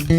Ce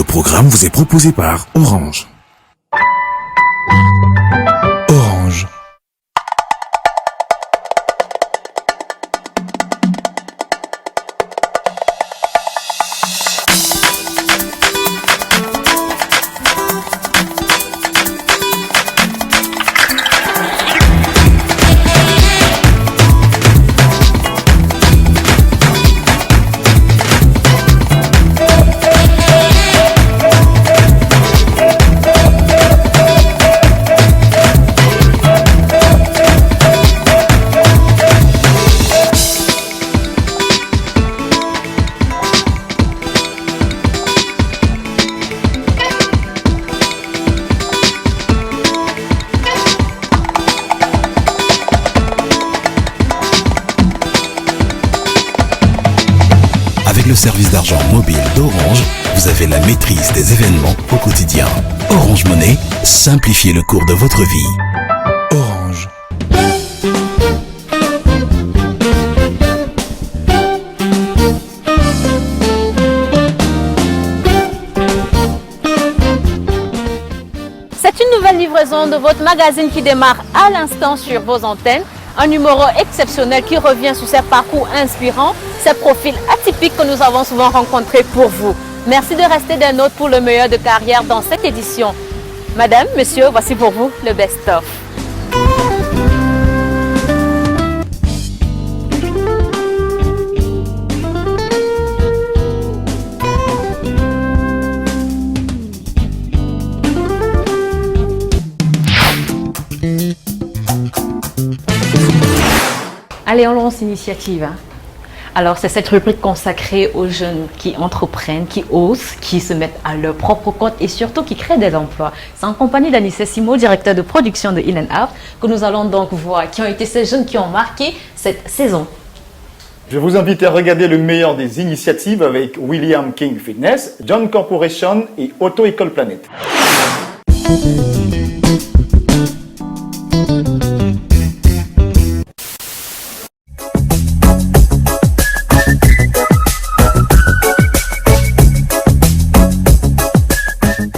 programme vous est proposé par Orange. Orange. Le service d'argent mobile d'Orange, vous avez la maîtrise des événements au quotidien. Orange Money, simplifiez le cours de votre vie. Orange. C'est une nouvelle livraison de votre magazine qui démarre à l'instant sur vos antennes. Un numéro exceptionnel qui revient sur ces parcours inspirants, ces profils atypiques que nous avons souvent rencontrés pour vous. Merci de rester des nôtres pour le meilleur de carrière dans cette édition. Madame, monsieur, voici pour vous le best-of. Allez, on lance l'initiative. Alors, c'est cette rubrique consacrée aux jeunes qui entreprennent, qui osent, qui se mettent à leur propre compte et surtout qui créent des emplois. C'est en compagnie d'Anissé Simo, directeur de production de In & Out, que nous allons donc voir qui ont été ces jeunes qui ont marqué cette saison. Je vous invite à regarder le meilleur des initiatives avec William King Fitness, John Corporation et Auto École Planète.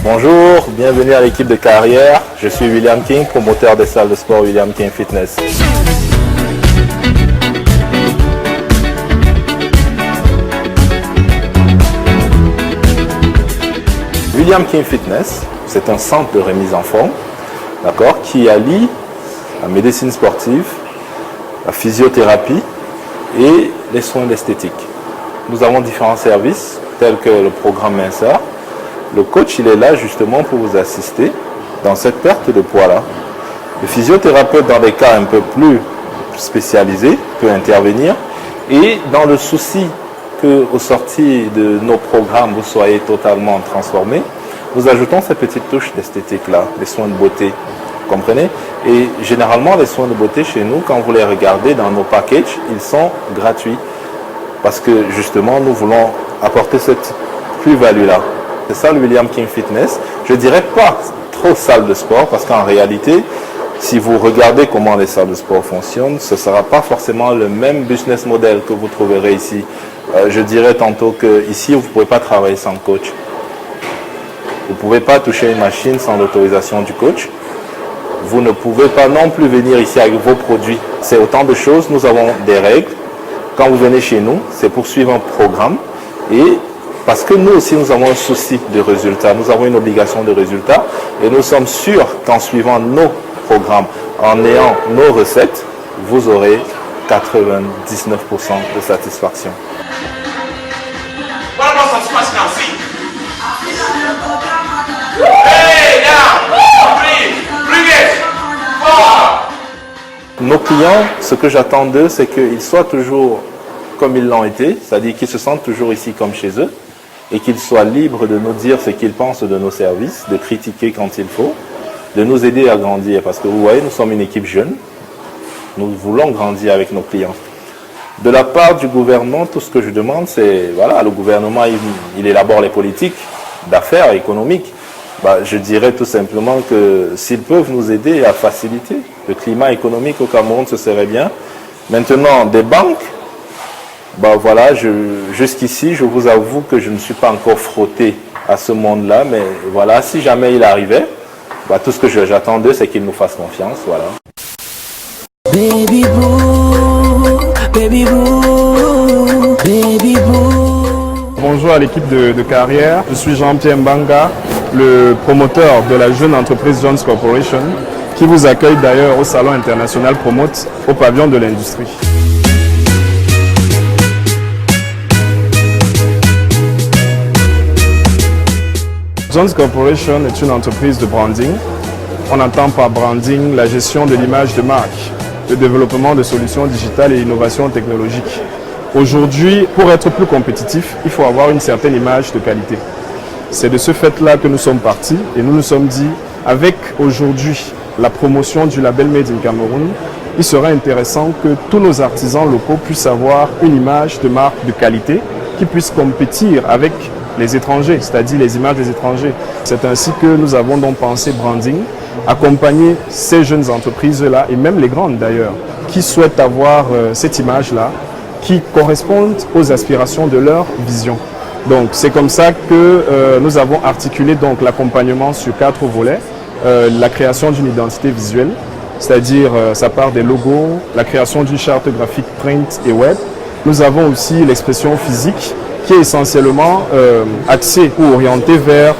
Bonjour, bienvenue à l'équipe de carrière. Je suis William King, promoteur des salles de sport William King Fitness. William King Fitness, c'est un centre de remise en forme, d'accord, qui allie la médecine sportive, la physiothérapie et les soins d'esthétique. Nous avons différents services tels que le programme minceur. Le coach, il est là justement pour vous assister dans cette perte de poids-là. Le physiothérapeute, dans des cas un peu plus spécialisés, peut intervenir. Et dans le souci qu'au sorti de nos programmes, vous soyez totalement transformés, nous ajoutons ces petites touches d'esthétique-là, les soins de beauté. Vous comprenez? Et généralement, les soins de beauté chez nous, quand vous les regardez dans nos packages, ils sont gratuits. Parce que justement, nous voulons apporter cette plus-value-là. C'est ça le William King Fitness. Je ne dirais pas trop salle de sport parce qu'en réalité, si vous regardez comment les salles de sport fonctionnent, ce ne sera pas forcément le même business model que vous trouverez ici. Je dirais tantôt qu'ici, vous ne pouvez pas travailler sans coach. Vous ne pouvez pas toucher une machine sans l'autorisation du coach. Vous ne pouvez pas non plus venir ici avec vos produits. C'est autant de choses. Nous avons des règles quand vous venez chez nous, c'est pour suivre un programme et parce que nous aussi, nous avons un souci de résultat, nous avons une obligation de résultat et nous sommes sûrs qu'en suivant nos programmes, en ayant nos recettes, vous aurez 99% de satisfaction. Nos clients, ce que j'attends d'eux, c'est qu'ils soient toujours comme ils l'ont été, c'est-à-dire qu'ils se sentent toujours ici comme chez eux et qu'ils soient libres de nous dire ce qu'ils pensent de nos services, de critiquer quand il faut, de nous aider à grandir. Parce que vous voyez, nous sommes une équipe jeune, nous voulons grandir avec nos clients. De la part du gouvernement, tout ce que je demande, c'est, voilà, le gouvernement, il élabore les politiques d'affaires économiques. Je dirais tout simplement que s'ils peuvent nous aider à faciliter le climat économique au Cameroun, ce serait bien. Maintenant, des banques, voilà, jusqu'ici, je vous avoue que je ne suis pas encore frotté à ce monde-là, mais voilà, si jamais il arrivait, tout ce que j'attends d'eux, c'est qu'ils nous fassent confiance, voilà. Baby boo, baby boo, baby boo. Bonjour à l'équipe de carrière, je suis Jean-Pierre Mbanga, le promoteur de la jeune entreprise Jones Corporation, qui vous accueille d'ailleurs au Salon international Promote au pavillon de l'industrie. Jones Corporation est une entreprise de branding. On entend par branding la gestion de l'image de marque, le développement de solutions digitales et l'innovation technologique. Aujourd'hui, pour être plus compétitif, il faut avoir une certaine image de qualité. C'est de ce fait-là que nous sommes partis et nous nous sommes dit, avec aujourd'hui la promotion du label Made in Cameroun, il serait intéressant que tous nos artisans locaux puissent avoir une image de marque de qualité qui puisse compétir avec les étrangers, c'est-à-dire les images des étrangers. C'est ainsi que nous avons donc pensé branding, accompagner ces jeunes entreprises-là, et même les grandes d'ailleurs, qui souhaitent avoir cette image-là, qui correspondent aux aspirations de leur vision. Donc c'est comme ça que nous avons articulé donc l'accompagnement sur 4 volets, la création d'une identité visuelle, c'est-à-dire ça part des logos, la création d'une charte graphique print et web. Nous avons aussi l'expression physique qui est essentiellement axée ou orientée vers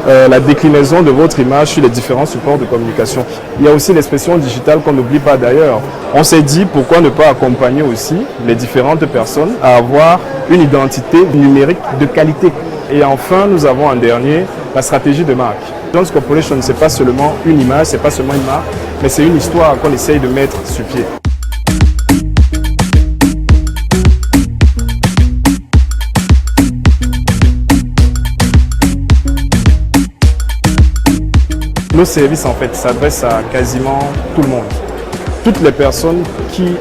la déclinaison de votre image sur les différents supports de communication. Il y a aussi l'expression digitale qu'on n'oublie pas d'ailleurs. On s'est dit pourquoi ne pas accompagner aussi les différentes personnes à avoir une identité numérique de qualité. Et enfin, nous avons en dernier la stratégie de marque. Jones Corporation, ce n'est pas seulement une image, ce n'est pas seulement une marque, mais c'est une histoire qu'on essaye de mettre sur pied. Nos services en fait s'adressent à quasiment tout le monde. Toutes les personnes qui,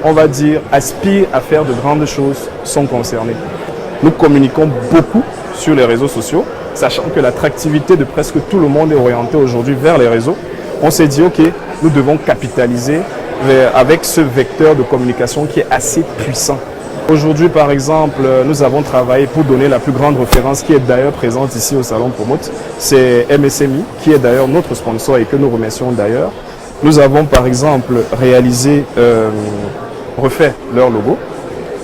on va dire, aspirent à faire de grandes choses sont concernées. Nous communiquons beaucoup sur les réseaux sociaux, sachant que l'attractivité de presque tout le monde est orientée aujourd'hui vers les réseaux. On s'est dit, ok, nous devons capitaliser avec ce vecteur de communication qui est assez puissant. Aujourd'hui, par exemple, nous avons travaillé pour donner la plus grande référence qui est d'ailleurs présente ici au Salon Promote. C'est MSMI, qui est d'ailleurs notre sponsor et que nous remercions d'ailleurs. Nous avons par exemple réalisé, refait leur logo,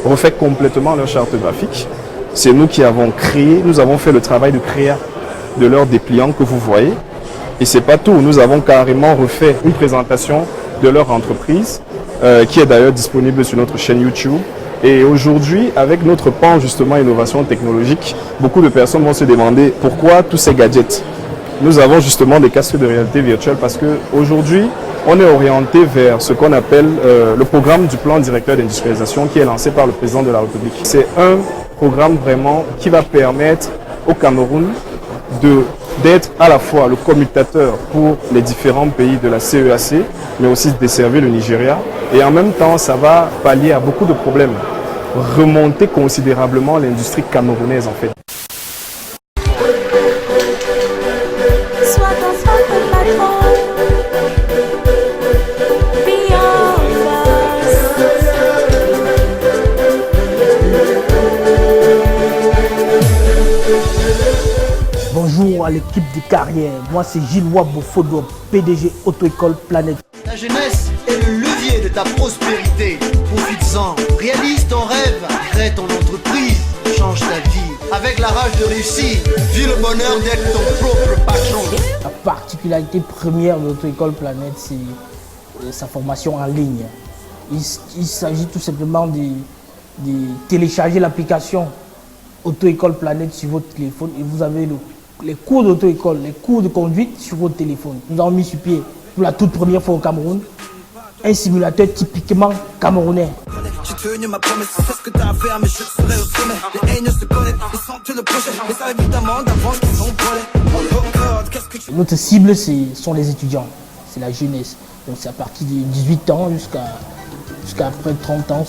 refait complètement leur charte graphique. C'est nous qui avons créé, nous avons fait le travail de créa de leur dépliant que vous voyez. Et c'est pas tout, nous avons carrément refait une présentation de leur entreprise qui est d'ailleurs disponible sur notre chaîne YouTube. Et aujourd'hui, avec notre pan justement innovation technologique, beaucoup de personnes vont se demander pourquoi tous ces gadgets. Nous avons justement des casques de réalité virtuelle parce qu'aujourd'hui, on est orienté vers ce qu'on appelle le programme du plan directeur d'industrialisation qui est lancé par le président de la République. C'est un programme vraiment qui va permettre au Cameroun d'être à la fois le commutateur pour les différents pays de la CEAC, mais aussi de desservir le Nigeria. Et en même temps, ça va pallier à beaucoup de problèmes, remonter considérablement l'industrie camerounaise en fait. Bonjour à l'équipe de carrière, moi c'est Gilles Wabo Fodo, PDG Auto-École Planète. La jeunesse est le levier de c'est ta prospérité. Profites-en, réalise ton rêve, crée ton entreprise, change ta vie. Avec la rage de réussir, vis le bonheur d'être ton propre patron. La particularité première de l'auto-école Planète, c'est sa formation en ligne. Il s'agit tout simplement de télécharger l'application Auto-école Planète sur votre téléphone et vous avez les cours d'auto-école, les cours de conduite sur votre téléphone. Nous avons mis sur pied pour la toute première fois au Cameroun un simulateur typiquement camerounais. J'ai tenu ma promesse, c'est ce que t'as à faire, mais je serai au sommet. Les haines se connaissent, ils sentent le projet, mais ça évidemment d'avant qu'ils sont volés. Notre cible, sont les étudiants, c'est la jeunesse. Donc c'est à partir de 18 ans jusqu'à près de 30 ans.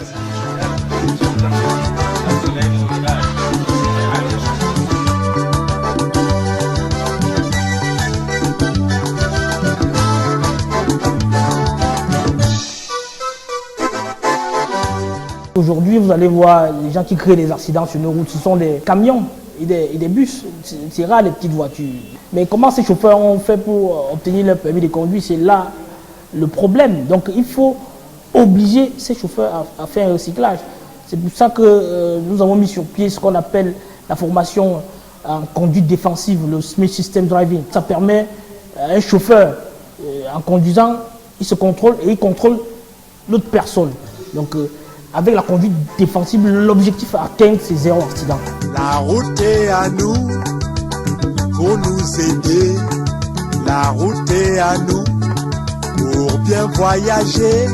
Aujourd'hui, vous allez voir les gens qui créent des accidents sur nos routes. Ce sont des camions et des bus. C'est rare les petites voitures. Mais comment ces chauffeurs ont fait pour obtenir leur permis de conduire? C'est là le problème. Donc il faut obliger ces chauffeurs à faire un recyclage. C'est pour ça que nous avons mis sur pied ce qu'on appelle la formation en conduite défensive, le Smith System Driving. Ça permet à un chauffeur, en conduisant, il se contrôle et il contrôle l'autre personne. Donc avec la conduite défensive, l'objectif est d'atteindre ces 0 accidents. La route est à nous pour nous aider. La route est à nous pour bien voyager.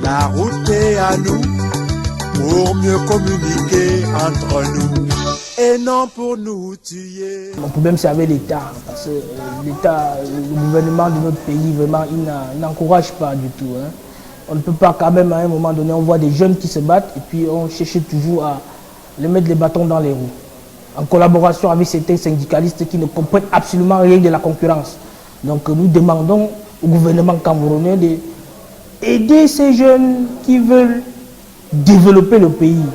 La route est à nous pour mieux communiquer entre nous et non pour nous tuer. Le problème c'est avec l'État, parce que l'État, le gouvernement de notre pays, vraiment, il n'encourage pas du tout. On ne peut pas quand même à un moment donné, on voit des jeunes qui se battent et puis on cherche toujours à les mettre les bâtons dans les roues. En collaboration avec certains syndicalistes qui ne comprennent absolument rien de la concurrence. Donc nous demandons au gouvernement camerounais d'aider ces jeunes qui veulent développer le pays,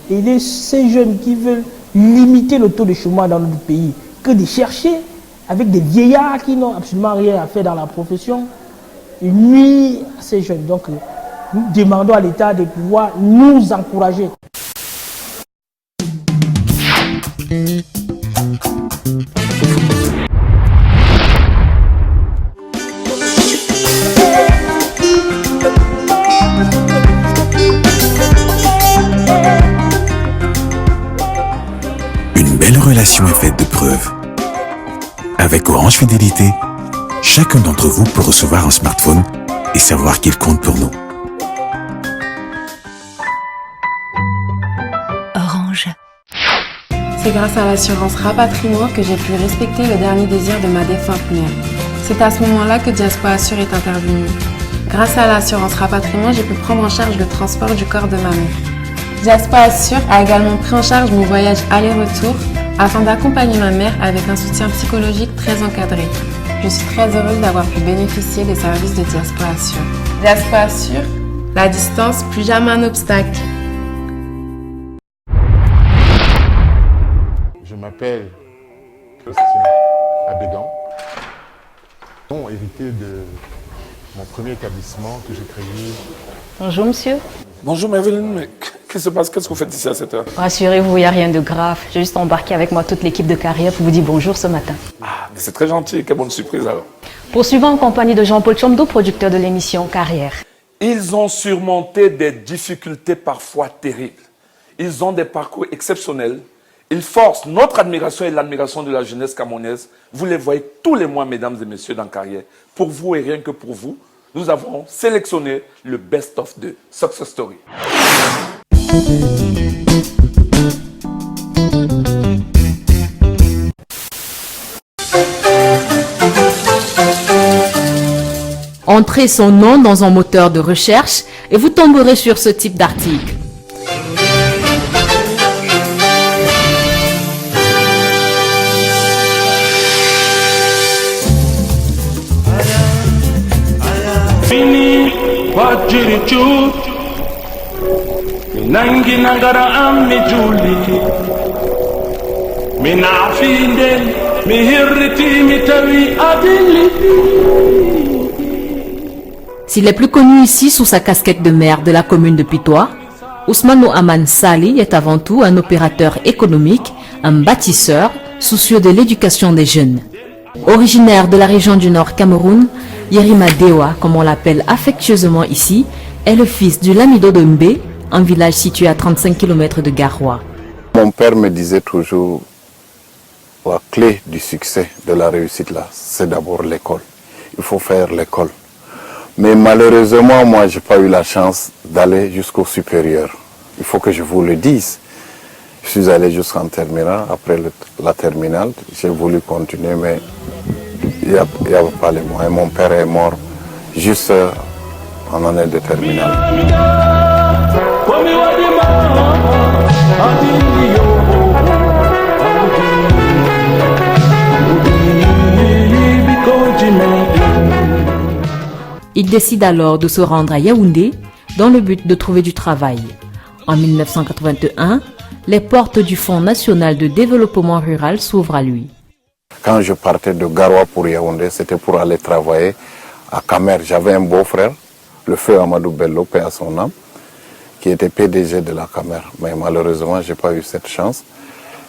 aider ces jeunes qui veulent limiter le taux de chômage dans notre pays, que de chercher avec des vieillards qui n'ont absolument rien à faire dans la profession, nuit à ces jeunes. Donc nous demandons à l'État de pouvoir nous encourager. Une belle relation est faite de preuves. Avec Orange Fidélité, chacun d'entre vous peut recevoir un smartphone et savoir qu'il compte pour nous. Orange. C'est grâce à l'assurance Rapatriement que j'ai pu respecter le dernier désir de ma défunte mère. C'est à ce moment-là que Diaspo Assure est intervenu. Grâce à l'assurance Rapatriement, j'ai pu prendre en charge le transport du corps de ma mère. Diaspo Assure a également pris en charge mon voyage aller-retour afin d'accompagner ma mère avec un soutien psychologique très encadré. Je suis très heureuse d'avoir pu bénéficier des services de Diaspo Assure. Diaspo Assure, la distance, plus jamais un obstacle. Je m'appelle Christian Abégan, hérité de mon premier établissement que j'ai créé. Bonjour monsieur. Bonjour Merveline, mais qu'est-ce qui se passe? Qu'est-ce que vous faites ici à cette heure? Rassurez-vous, il n'y a rien de grave. J'ai juste embarqué avec moi toute l'équipe de carrière pour vous dire bonjour ce matin. Ah, mais c'est très gentil, quelle bonne surprise alors. Poursuivons en compagnie de Jean-Paul Chomdo, producteur de l'émission Carrière. Ils ont surmonté des difficultés parfois terribles. Ils ont des parcours exceptionnels. Ils forcent notre admiration et l'admiration de la jeunesse camerounaise. Vous les voyez tous les mois, mesdames et messieurs, dans Carrière. Pour vous et rien que pour vous, nous avons sélectionné le best-of de Success Story. Entrez son nom dans un moteur de recherche et vous tomberez sur ce type d'article. Fini wajirichu minangi nangara ammi juli minafinde mihirriti mitawi adili. S'il est plus connu ici sous sa casquette de maire de la commune de Pitois, Ousmane Aman Sali est avant tout un opérateur économique, un bâtisseur, soucieux de l'éducation des jeunes. Originaire de la région du Nord Cameroun, Yerima Dewa, comme on l'appelle affectueusement ici, est le fils du Lamido de Mbé, un village situé à 35 km de Garoua. Mon père me disait toujours, la clé du succès, de la réussite là, c'est d'abord l'école. Il faut faire l'école. Mais malheureusement, moi, je n'ai pas eu la chance d'aller jusqu'au supérieur. Il faut que je vous le dise. Je suis allé jusqu'en terminale. Après la terminale, j'ai voulu continuer, mais il n'y avait pas les moyens. Mon père est mort juste en année de terminale. Il décide alors de se rendre à Yaoundé dans le but de trouver du travail. En 1981, les portes du Fonds national de développement rural s'ouvrent à lui. Quand je partais de Garoua pour Yaoundé, c'était pour aller travailler à Camer. J'avais un beau-frère, le feu Amadou Bello, paix à son âme, qui était PDG de la Camer. Mais malheureusement, je n'ai pas eu cette chance.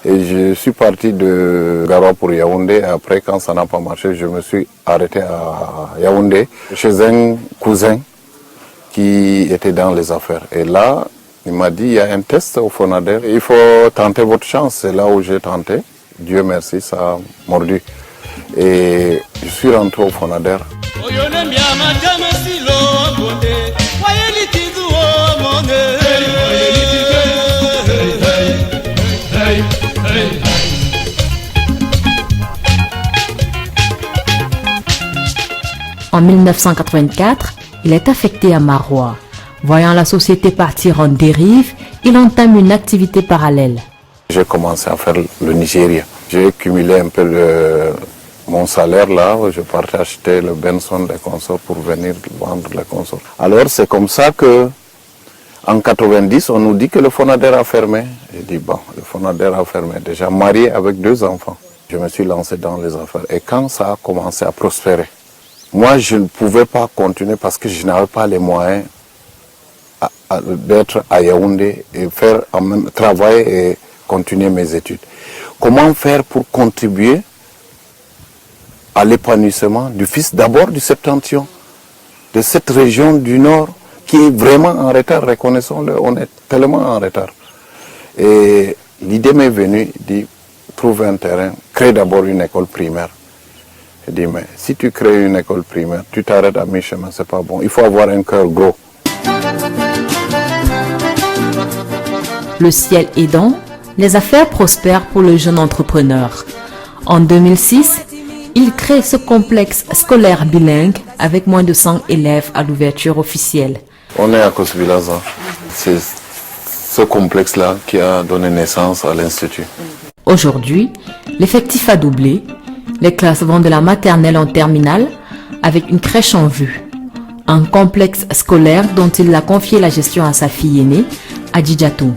Et je suis parti de Garoua pour Yaoundé. Et après, quand ça n'a pas marché, je me suis arrêté à Yaoundé, chez un cousin qui était dans les affaires. Et là, il m'a dit, il y a un test au Fonader. Il faut tenter votre chance. C'est là où j'ai tenté. Dieu merci, ça a mordu. Et je suis rentré au Fonader. En 1984, il est affecté à Maroua. Voyant la société partir en dérive, il entame une activité parallèle. J'ai commencé à faire le Nigeria. J'ai cumulé un peu mon salaire là, je partais acheter le Benson des consorts pour venir vendre les consorts. Alors c'est comme ça que en 90, on nous dit que le Fonader a fermé. J'ai dit bon, le Fonader a fermé, déjà marié avec 2 enfants. Je me suis lancé dans les affaires et quand ça a commencé à prospérer, moi je ne pouvais pas continuer parce que je n'avais pas les moyens d'être à Yaoundé et faire travailler et continuer mes études. Comment faire pour contribuer à l'épanouissement du fils d'abord du Septentrion, de cette région du Nord qui est vraiment en retard, reconnaissons-le, on est tellement en retard. Et l'idée m'est venue, dit, trouve un terrain, crée d'abord une école primaire. Je dis, mais si tu crées une école primaire, tu t'arrêtes à mi-chemin, c'est pas bon, il faut avoir un cœur gros. Le ciel aidant, les affaires prospèrent pour le jeune entrepreneur. En 2006, il crée ce complexe scolaire bilingue avec moins de 100 élèves à l'ouverture officielle. On est à Kosbilaza. C'est ce complexe-là qui a donné naissance à l'Institut. Aujourd'hui, l'effectif a doublé. Les classes vont de la maternelle en terminale avec une crèche en vue. Un complexe scolaire dont il a confié la gestion à sa fille aînée, Adidjatou.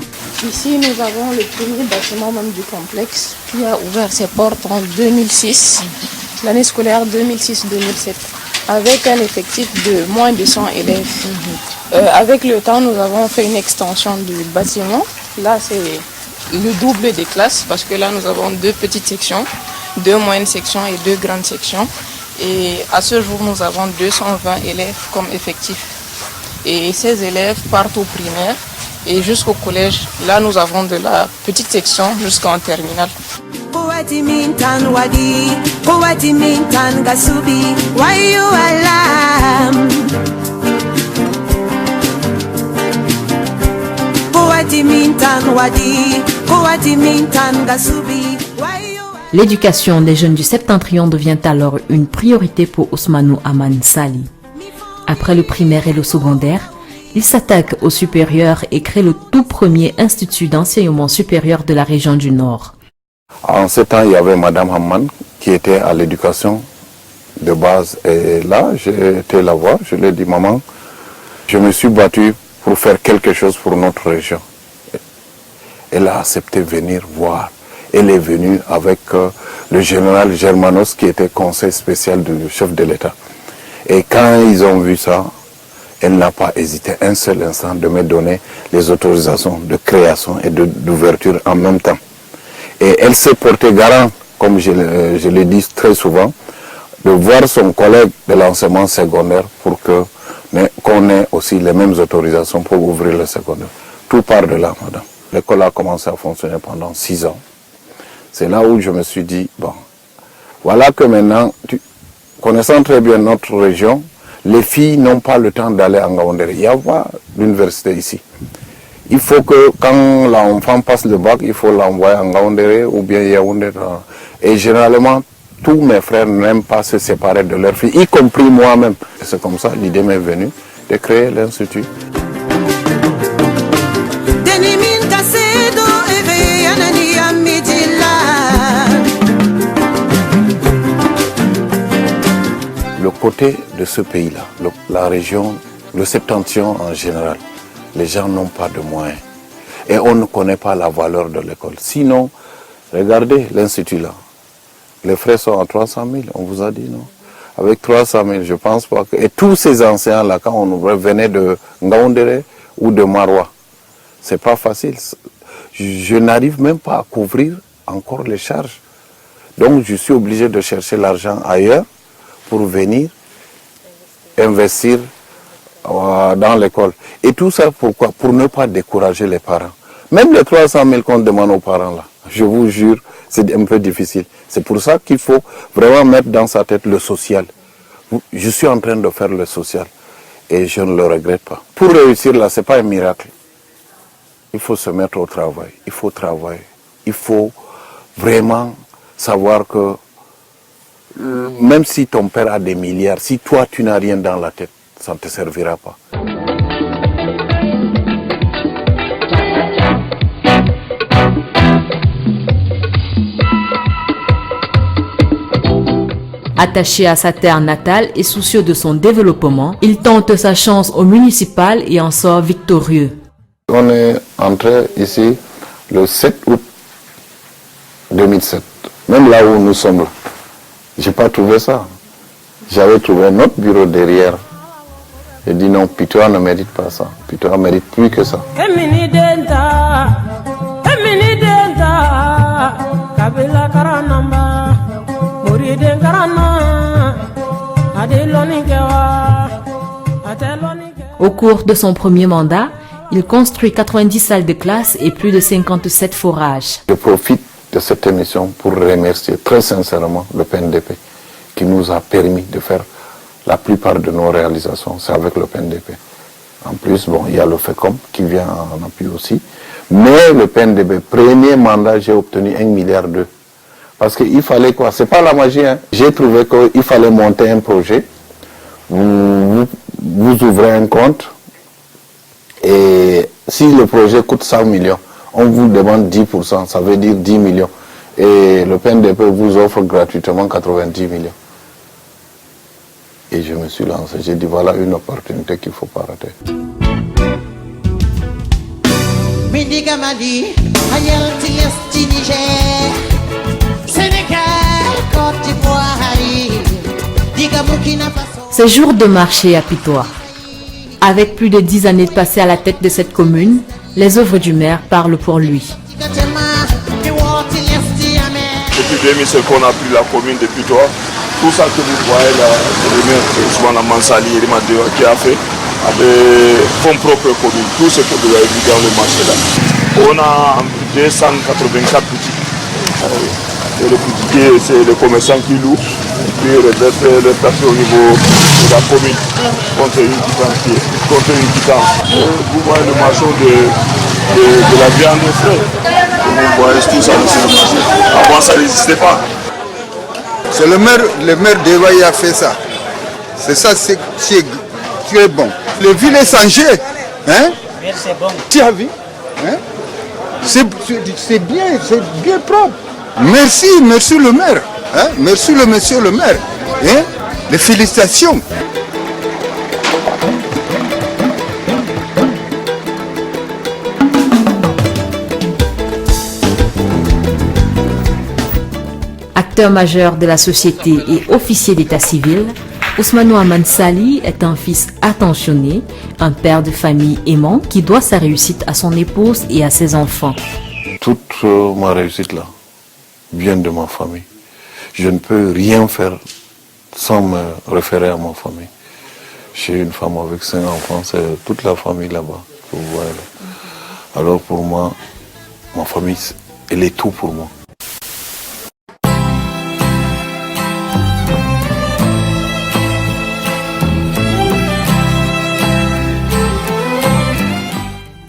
Ici, nous avons le premier bâtiment même du complexe qui a ouvert ses portes en 2006, l'année scolaire 2006-2007, avec un effectif de moins de 100 élèves. Avec le temps, nous avons fait une extension du bâtiment. Là, c'est le double des classes parce que là, nous avons 2 petites sections, 2 moyennes sections et 2 grandes sections. Et à ce jour, nous avons 220 élèves comme effectif. Et ces élèves partent au primaire et jusqu'au collège. Là, nous avons de la petite section jusqu'en terminale. L'éducation des jeunes du Septentrion devient alors une priorité pour Ousmane Aman Sali. Après le primaire et le secondaire, il s'attaque au supérieur et crée le tout premier institut d'enseignement supérieur de la région du Nord. En ce temps, il y avait Madame Hamman qui était à l'éducation de base. Et là, j'ai été la voir, je lui ai dit, maman, je me suis battu pour faire quelque chose pour notre région. Elle a accepté de venir voir. Elle est venue avec le général Germanos qui était conseiller spécial du chef de l'État. Et quand ils ont vu ça, elle n'a pas hésité un seul instant de me donner les autorisations de création et d'ouverture en même temps. Et elle s'est portée garant, comme je le dis très souvent, de voir son collègue de l'enseignement secondaire pour qu'on ait aussi les mêmes autorisations pour ouvrir le secondaire. Tout part de là, madame. L'école a commencé à fonctionner pendant 6 ans. C'est là où je me suis dit, bon, voilà que maintenant, connaissant très bien notre région, les filles n'ont pas le temps d'aller en Ngaoundéré. Il n'y a pas d'université ici. Il faut que quand l'enfant passe le bac, il faut l'envoyer en Ngaoundéré ou bien Yaoundé. Et généralement, tous mes frères n'aiment pas se séparer de leurs filles, y compris moi-même. C'est comme ça, l'idée m'est venue de créer l'Institut. Le côté de ce pays-là, la région, le septentrion en général, les gens n'ont pas de moyens. Et on ne connaît pas la valeur de l'école. Sinon, regardez l'Institut là. Les frais sont à 300 000, on vous a dit, non? Avec 300 000, je pense pas que... Et tous ces enseignants-là, quand on venait de Ngaoundéré ou de Marois, c'est pas facile. Je n'arrive même pas à couvrir encore les charges. Donc, je suis obligé de chercher l'argent ailleurs pour venir investir dans l'école. Et tout ça, pourquoi? Pour ne pas décourager les parents. Même les 300 000 qu'on demande aux parents, là, je vous jure, c'est un peu difficile. C'est pour ça qu'il faut vraiment mettre dans sa tête le social. Je suis en train de faire le social et je ne le regrette pas. Pour réussir là, ce n'est pas un miracle. Il faut se mettre au travail. Il faut travailler. Il faut vraiment savoir que même si ton père a des milliards, si toi tu n'as rien dans la tête, ça ne te servira pas. Attaché à sa terre natale et soucieux de son développement, il tente sa chance au municipal et en sort victorieux. On est entré ici le 7 août 2007, même là où nous sommes là. Je n'ai pas trouvé ça. J'avais trouvé un autre bureau derrière. J'ai dit non, Pitoa ne mérite pas ça. Pitoa mérite plus que ça. Au cours de son premier mandat, il construit 90 salles de classe et plus de 57 forages. Je profite de cette émission pour remercier très sincèrement le PNDP qui nous a permis de faire la plupart de nos réalisations. C'est avec le PNDP. En plus, bon, il y a le FECOM qui vient en appui aussi. Mais le PNDP, premier mandat, j'ai obtenu 1,2 milliard. Parce qu'il fallait quoi? C'est pas la magie. Hein. J'ai trouvé qu'il fallait monter un projet. Vous ouvrez un compte. Et si le projet coûte 100 millions, on vous demande 10%, ça veut dire 10 millions. Et le PNDP vous offre gratuitement 90 millions. Et je me suis lancé. J'ai dit voilà une opportunité qu'il ne faut pas rater. Ces jours de marché à Pitoa. Avec plus de 10 années passées à la tête de cette commune, les œuvres du maire parlent pour lui. Depuis 2007 qu'on a pris la commune de Pitoa, tout ça que vous voyez là, le maire, souvent la Mansali et les Madéo qui a fait avec son propre commune, tout ce que vous avez vu dans le marché là. On a 284 boutiques. Et le boutiquier, c'est le commerçant qui loue, et puis le place au niveau de la commune contre une quittance. Vous voyez le marché de la viande frais. Vous voyez tout ça aussi le marché. Avant ça n'existait pas. C'est le maire d'Evaï a fait ça. C'est ça, c'est très bon. Le ville est changé. Hein? C'est bon. Tu as vu? Hein? C'est bien propre. Merci le maire. Hein? Merci monsieur le maire. Hein? Les félicitations. Acteur majeur de la société et officier d'état civil, Ousmane Amansali est un fils attentionné, un père de famille aimant qui doit sa réussite à son épouse et à ses enfants. Toute ma réussite là vient de ma famille. Je ne peux rien faire sans me référer à ma famille. J'ai une femme avec 5 enfants, c'est toute la famille là-bas que vous voyez là. Alors pour moi, ma famille, elle est tout pour moi.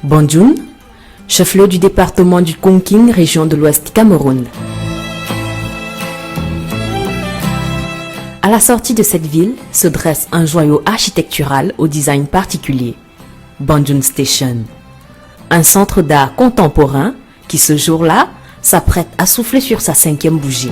Banjoun, chef-lieu du département du Konking, région de l'Ouest du Cameroun. À la sortie de cette ville se dresse un joyau architectural au design particulier, Banjoun Station. Un centre d'art contemporain qui ce jour-là s'apprête à souffler sur sa 5e bougie.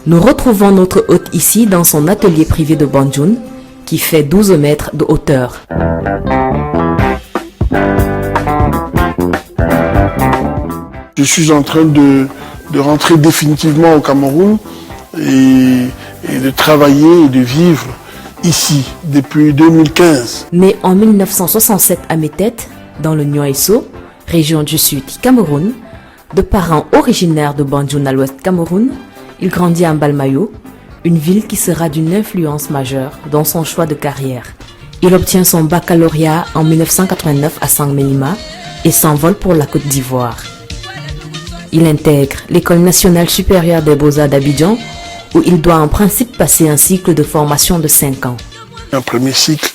Nous retrouvons notre hôte ici dans son atelier privé de Banjoun qui fait 12 mètres de hauteur. Je suis en train de rentrer définitivement au Cameroun et de travailler et de vivre ici depuis 2015. Né en 1967 à Métète, dans le Niouaïso, région du sud du Cameroun, de parents originaires de Banjoun à l'ouest Cameroun, il grandit à Mbalmayo, une ville qui sera d'une influence majeure dans son choix de carrière. Il obtient son baccalauréat en 1989 à Sangmelima et s'envole pour la Côte d'Ivoire. Il intègre l'École nationale supérieure des beaux-arts d'Abidjan où il doit en principe passer un cycle de formation de 5 ans. Un premier cycle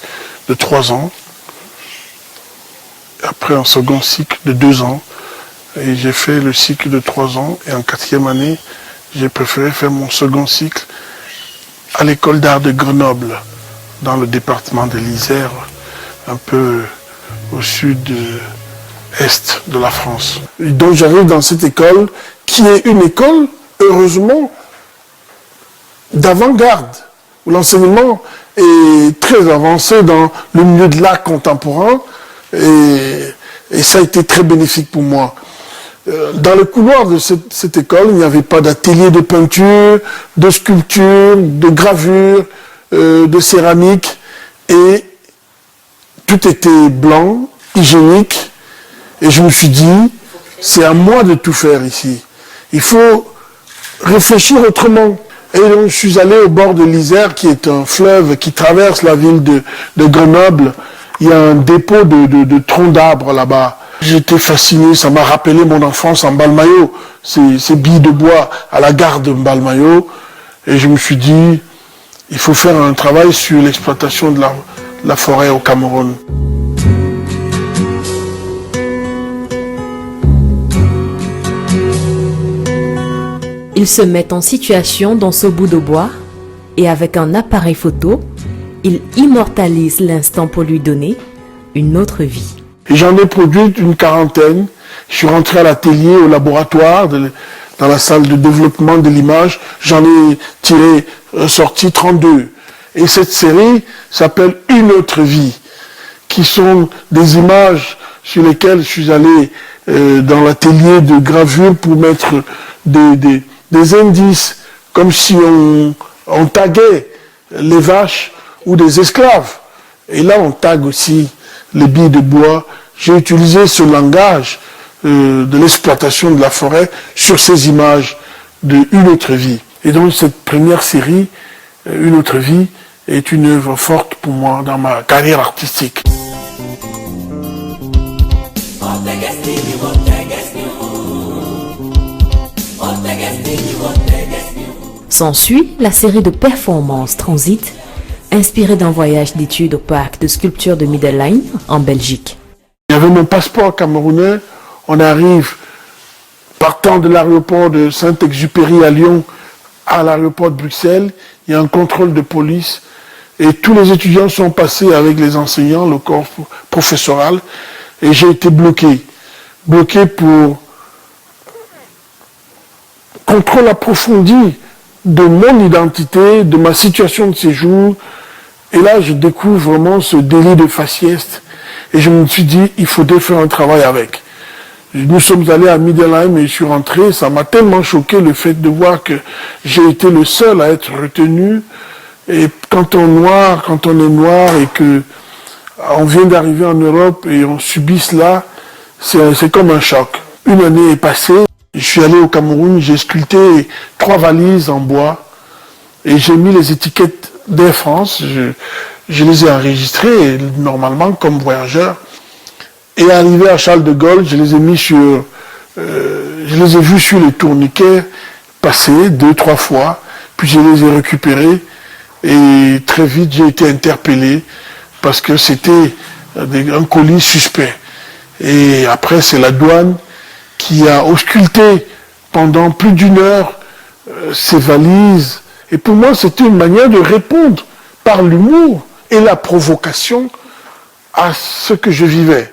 de 3 ans, après un second cycle de 2 ans. Et j'ai fait le cycle de 3 ans et en 4e année, j'ai préféré faire mon second cycle à l'école d'art de Grenoble, dans le département de l'Isère, un peu au sud-est de la France. Et donc j'arrive dans cette école, qui est une école, heureusement, d'avant-garde, où l'enseignement est très avancé dans le milieu de l'art contemporain, et ça a été très bénéfique pour moi. Dans le couloir de cette école, il n'y avait pas d'atelier de peinture, de sculpture, de gravure, de céramique, et tout était blanc, hygiénique, et je me suis dit, c'est à moi de tout faire ici. Il faut réfléchir autrement. Et donc je suis allé au bord de l'Isère, qui est un fleuve qui traverse la ville de Grenoble. Il y a un dépôt de troncs d'arbres là-bas. J'étais fasciné, ça m'a rappelé mon enfance en Mbalmayo, ces billes de bois à la gare de Mbalmayo. Et je me suis dit, il faut faire un travail sur l'exploitation de la forêt au Cameroun. Il se met en situation dans ce bout de bois et avec un appareil photo, il immortalise l'instant pour lui donner une autre vie. J'en ai produit une 40aine. Je suis rentré à l'atelier, au laboratoire, dans la salle de développement de l'image. J'en ai sorti 32. Et cette série s'appelle Une autre vie, qui sont des images sur lesquelles je suis allé dans l'atelier de gravure pour mettre des indices, comme si on taguait les vaches ou des esclaves. Et là, on tague aussi les billes de bois. J'ai utilisé ce langage de l'exploitation de la forêt sur ces images de Une autre vie. Et donc cette première série, Une autre vie, est une œuvre forte pour moi dans ma carrière artistique. S'ensuit la série de performances Transit, inspirée d'un voyage d'études au parc de sculpture de Middelline en Belgique. Il y avait mon passeport camerounais. On arrive partant de l'aéroport de Saint-Exupéry à Lyon à l'aéroport de Bruxelles. Il y a un contrôle de police et tous les étudiants sont passés avec les enseignants, le corps professoral, et j'ai été bloqué pour contrôle approfondi de mon identité, de ma situation de séjour Et là, je découvre vraiment ce délit de faciès. Et je me suis dit, il faudrait faire un travail avec. Nous sommes allés à Middelheim et je suis rentré. Ça m'a tellement choqué le fait de voir que j'ai été le seul à être retenu. Et quand on est noir et que on vient d'arriver en Europe et on subit cela, c'est comme un choc. Une année est passée. Je suis allé au Cameroun, j'ai sculpté 3 valises en bois et j'ai mis les étiquettes d'Air France. Je les ai enregistrées normalement comme voyageur. Et arrivé à Charles de Gaulle, je les ai mis je les ai vus sur les tourniquets passer 2-3 fois, puis je les ai récupérés et très vite j'ai été interpellé parce que c'était un colis suspect. Et après c'est la douane qui a ausculté pendant plus d'1 heure ces valises. Et pour moi c'était une manière de répondre par l'humour et la provocation à ce que je vivais.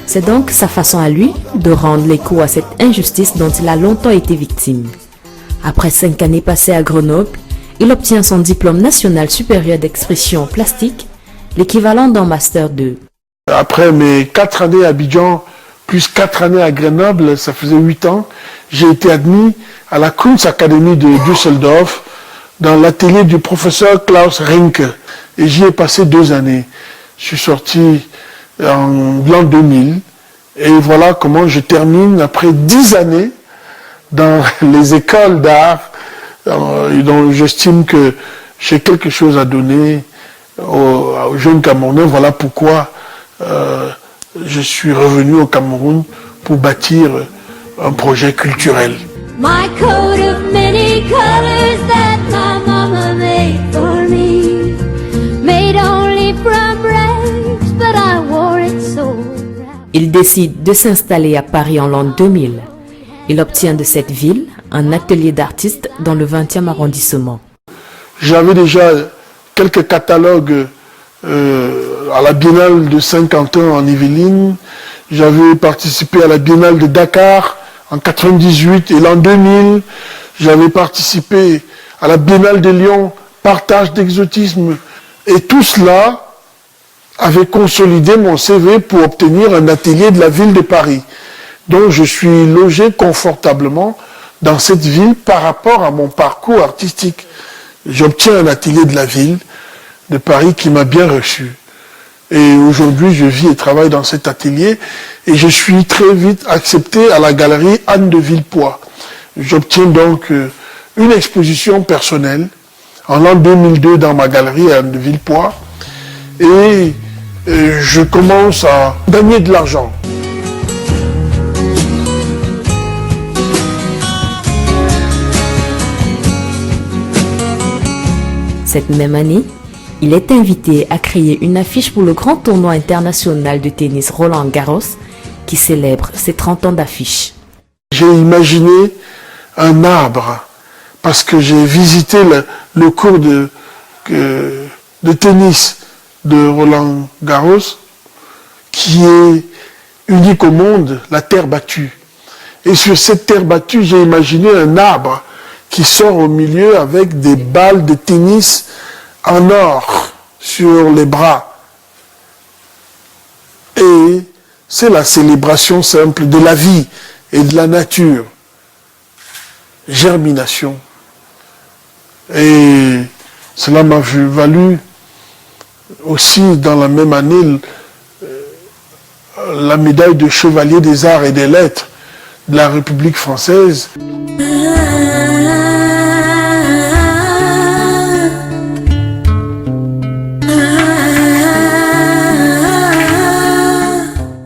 C'est donc sa façon à lui de rendre l'écho à cette injustice dont il a longtemps été victime. Après 5 années passées à Grenoble, il obtient son diplôme national supérieur d'expression plastique, l'équivalent d'un master 2. Après mes 4 années à Abidjan, plus 4 années à Grenoble, ça faisait 8 ans, j'ai été admis à la Kunstakademie de Düsseldorf dans l'atelier du professeur Klaus Rinke. Et j'y ai passé 2 années. Je suis sorti en l'an 2000 et voilà comment je termine après 10 années dans les écoles d'art dont j'estime que j'ai quelque chose à donner aux jeunes Camerounais. Voilà pourquoi je suis revenu au Cameroun pour bâtir un projet culturel. My coat of many colors that my mama made for me, made only from rags, but I wore it so. Il décide de s'installer à Paris en l'an 2000. Il obtient de cette ville un atelier d'artiste dans le 20e arrondissement. J'avais déjà quelques catalogues à la Biennale de Saint-Quentin en Yvelines. J'avais participé à la Biennale de Dakar en 98 et l'an 2000. J'avais participé à la Biennale de Lyon, partage d'exotisme. Et tout cela avait consolidé mon CV pour obtenir un atelier de la ville de Paris. Donc je suis logé confortablement dans cette ville par rapport à mon parcours artistique. J'obtiens un atelier de la ville de Paris qui m'a bien reçu. Et aujourd'hui, je vis et travaille dans cet atelier et je suis très vite accepté à la galerie Anne de Villepoix. J'obtiens donc une exposition personnelle en l'an 2002 dans ma galerie Anne de Villepoix et je commence à gagner de l'argent. Cette même année, il est invité à créer une affiche pour le grand tournoi international de tennis Roland Garros qui célèbre ses 30 ans d'affiche. J'ai imaginé un arbre parce que j'ai visité le cours de tennis de Roland Garros qui est unique au monde, la terre battue. Et sur cette terre battue, j'ai imaginé un arbre qui sort au milieu avec des balles de tennis en or sur les bras. Et c'est la célébration simple de la vie et de la nature. Germination. Et cela m'a valu aussi dans la même année la médaille de chevalier des arts et des lettres de la République française.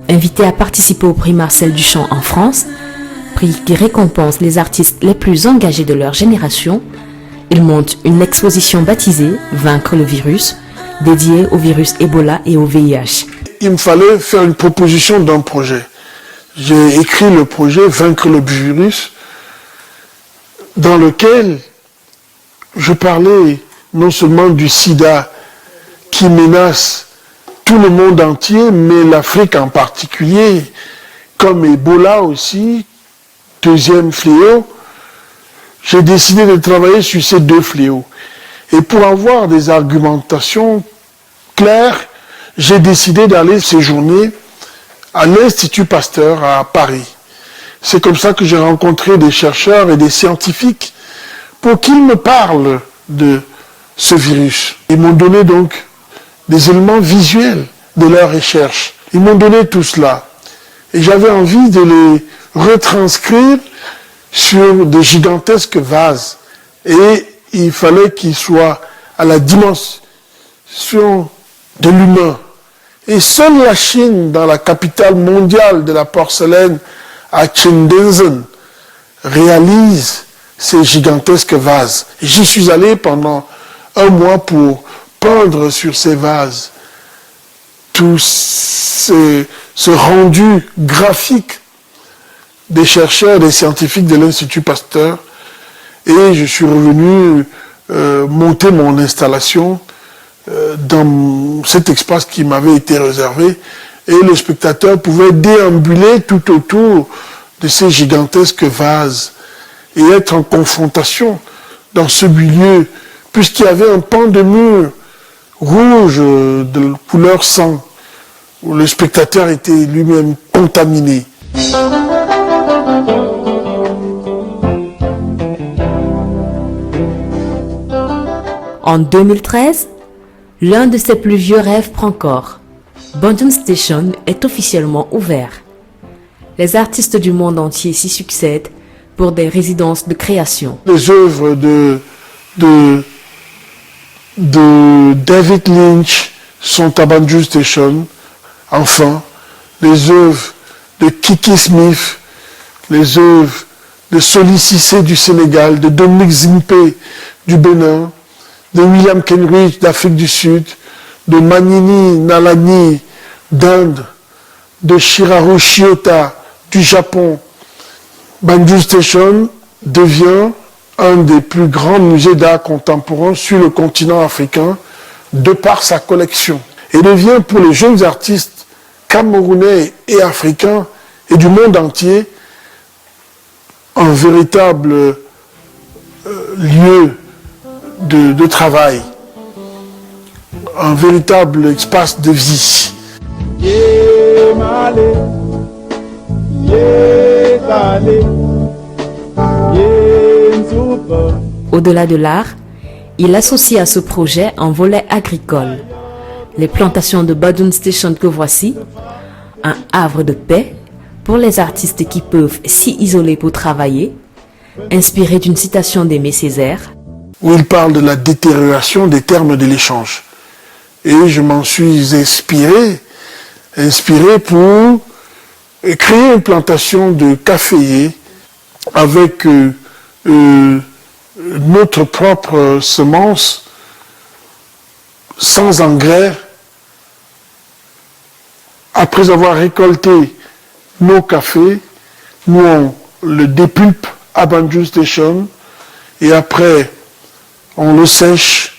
Invité à participer au prix Marcel Duchamp en France, prix qui récompense les artistes les plus engagés de leur génération, il monte une exposition baptisée « Vaincre le virus », dédiée au virus Ebola et au VIH. Il me fallait faire une proposition d'un projet. J'ai écrit le projet « Vaincre le virus », dans lequel je parlais non seulement du sida qui menace tout le monde entier, mais l'Afrique en particulier, comme Ebola aussi, deuxième fléau, j'ai décidé de travailler sur ces deux fléaux. Et pour avoir des argumentations claires, j'ai décidé d'aller séjourner à l'Institut Pasteur à Paris. C'est comme ça que j'ai rencontré des chercheurs et des scientifiques pour qu'ils me parlent de ce virus. Ils m'ont donné donc des éléments visuels de leur recherche. Ils m'ont donné tout cela. Et j'avais envie de les retranscrire sur de gigantesques vases. Et il fallait qu'ils soient à la dimension de l'humain. Et seule la Chine, dans la capitale mondiale de la porcelaine, à Shenzhen, réalise ces gigantesques vases. J'y suis allé pendant 1 mois pour peindre sur ces vases tout ce rendu graphique des chercheurs, des scientifiques de l'Institut Pasteur. Et je suis revenu monter mon installation dans cet espace qui m'avait été réservé, et le spectateur pouvait déambuler tout autour de ces gigantesques vases et être en confrontation dans ce milieu, puisqu'il y avait un pan de mur rouge de couleur sang, où le spectateur était lui-même contaminé. En 2013, l'un de ses plus vieux rêves prend corps. Bandung Station est officiellement ouvert. Les artistes du monde entier s'y succèdent pour des résidences de création. Les œuvres de David Lynch sont à Bandung Station. Enfin, les œuvres de Kiki Smith, les œuvres de Soli Cissé du Sénégal, de Dominique Zimpé du Bénin, de William Kenrich d'Afrique du Sud, de Manini Nalani d'Inde, de Shiraru Shiota du Japon. Bandung Station devient un des plus grands musées d'art contemporain sur le continent africain de par sa collection. Et devient pour les jeunes artistes camerounais et africains et du monde entier un véritable lieu de travail, un véritable espace de vie. Au-delà de l'art, il associe à ce projet un volet agricole. Les plantations de Bandung Station que voici, un havre de paix pour les artistes qui peuvent s'y isoler pour travailler, inspiré d'une citation d'Aimé Césaire, où il parle de la détérioration des termes de l'échange. Et je m'en suis inspiré pour créer une plantation de caféiers avec notre propre semence, sans engrais. Après avoir récolté nos cafés, nous on le dépulpe à Bandung Station et après on le sèche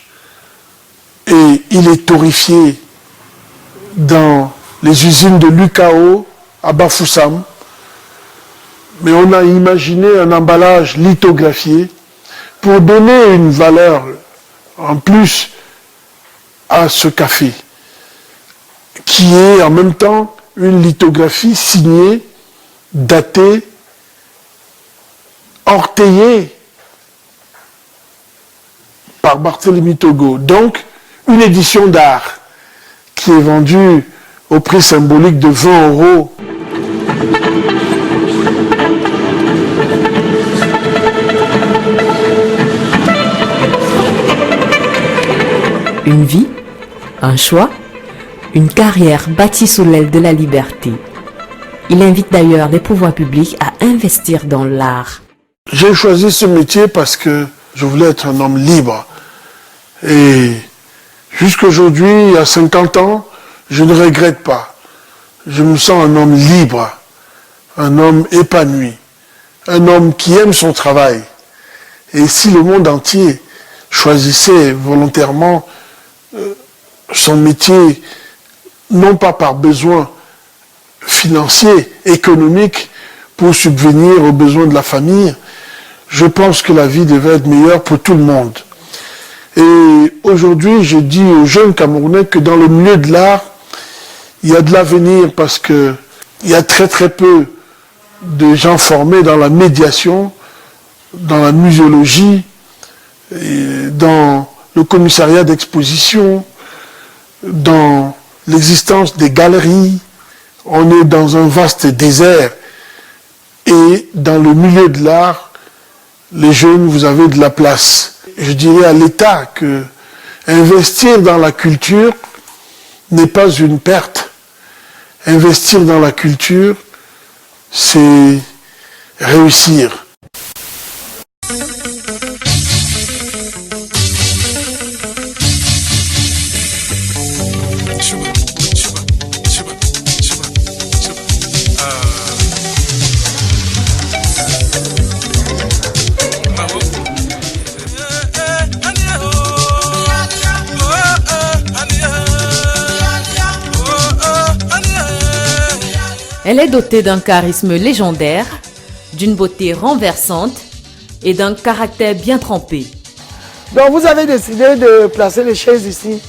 et il est torréfié dans les usines de l'UKO à Bafoussam. Mais on a imaginé un emballage lithographié pour donner une valeur en plus à ce café, qui est en même temps une lithographie signée, datée, orteillée par Barthélemy Togo. Donc, une édition d'art qui est vendue au prix symbolique de 20 €. Une vie, un choix, une carrière bâtie sous l'aile de la liberté. Il invite d'ailleurs les pouvoirs publics à investir dans l'art. J'ai choisi ce métier parce que je voulais être un homme libre. Et jusqu'aujourd'hui, à 50 ans, je ne regrette pas. Je me sens un homme libre, un homme épanoui, un homme qui aime son travail. Et si le monde entier choisissait volontairement son métier, non pas par besoin financier, économique, pour subvenir aux besoins de la famille, je pense que la vie devait être meilleure pour tout le monde. Et aujourd'hui, je dis aux jeunes Camerounais que dans le milieu de l'art, il y a de l'avenir parce que il y a très très peu de gens formés dans la médiation, dans la muséologie, dans le commissariat d'exposition, dans l'existence des galeries. On est dans un vaste désert. Et dans le milieu de l'art, les jeunes, vous avez de la place. Je dirais à l'État que investir dans la culture n'est pas une perte. Investir dans la culture, c'est réussir. Elle est dotée d'un charisme légendaire, d'une beauté renversante et d'un caractère bien trempé. Donc vous avez décidé de placer les chaises ici.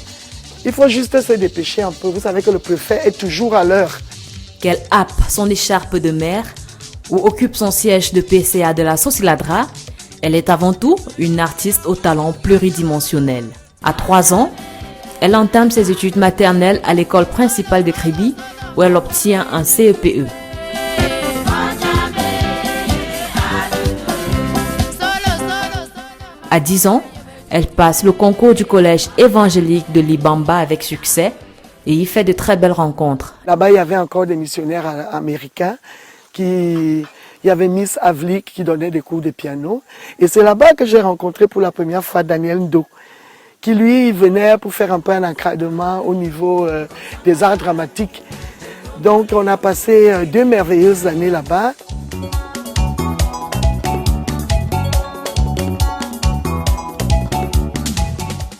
Il faut juste se dépêcher un peu. Vous savez que le préfet est toujours à l'heure. Qu'elle happe son écharpe de mer ou occupe son siège de PCA de la Sosiladra, elle est avant tout une artiste au talent pluridimensionnel. À 3 ans, elle entame ses études maternelles à l'école principale de Kribi, où elle obtient un CEPE. À 10 ans, elle passe le concours du collège évangélique de Libamba avec succès et y fait de très belles rencontres. Là-bas, il y avait encore des missionnaires américains il y avait Miss Avlik qui donnait des cours de piano. Et c'est là-bas que j'ai rencontré pour la première fois Daniel Ndo, qui lui venait pour faire un peu un encadrement au niveau des arts dramatiques. Donc on a passé 2 merveilleuses années là-bas.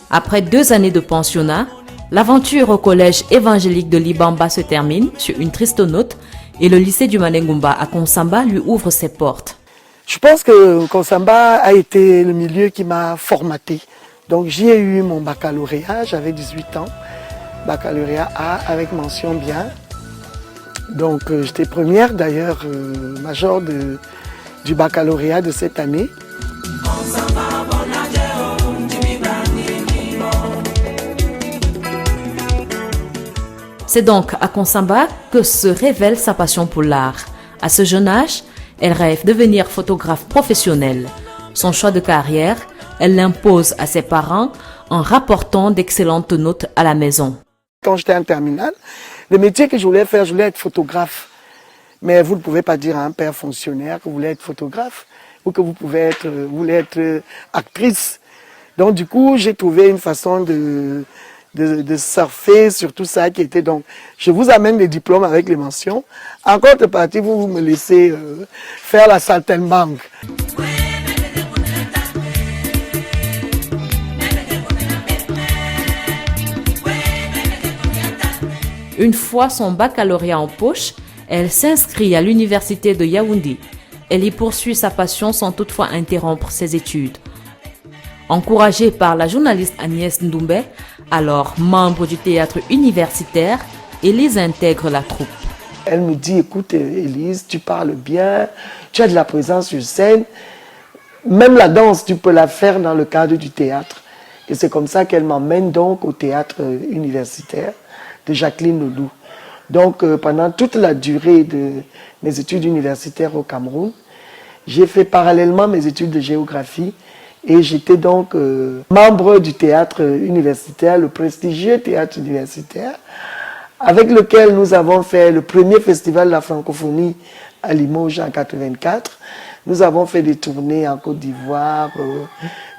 Après 2 années de pensionnat, l'aventure au collège évangélique de Libamba se termine sur une triste note et le lycée du Manengumba à Konsamba lui ouvre ses portes. Je pense que Konsamba a été le milieu qui m'a formaté. Donc j'y ai eu mon baccalauréat, j'avais 18 ans, baccalauréat A avec mention bien. Donc j'étais première d'ailleurs, major du baccalauréat de cette année. C'est donc à Konsamba que se révèle sa passion pour l'art. À ce jeune âge, elle rêve de devenir photographe professionnelle. Son choix de carrière, elle l'impose à ses parents en rapportant d'excellentes notes à la maison. Quand j'étais en terminale, le métier que je voulais faire, je voulais être photographe. Mais vous ne pouvez pas dire à un père fonctionnaire que vous voulez être photographe ou que vous voulez être actrice. Donc du coup, j'ai trouvé une façon de surfer sur tout ça qui était donc... Je vous amène les diplômes avec les mentions. En contrepartie, vous me laissez faire la saltimbanque. Une fois son baccalauréat en poche, elle s'inscrit à l'université de Yaoundé. Elle y poursuit sa passion sans toutefois interrompre ses études. Encouragée par la journaliste Agnès Ndoumbe, alors membre du théâtre universitaire, Élise intègre la troupe. Elle me dit, écoute Élise, tu parles bien, tu as de la présence sur scène, même la danse, tu peux la faire dans le cadre du théâtre. Et c'est comme ça qu'elle m'emmène donc au théâtre universitaire de Jacqueline Loulou. Donc pendant toute la durée de mes études universitaires au Cameroun, j'ai fait parallèlement mes études de géographie et j'étais donc membre du théâtre universitaire, le prestigieux théâtre universitaire, avec lequel nous avons fait le premier festival de la francophonie à Limoges en 1984. Nous avons fait des tournées en Côte d'Ivoire,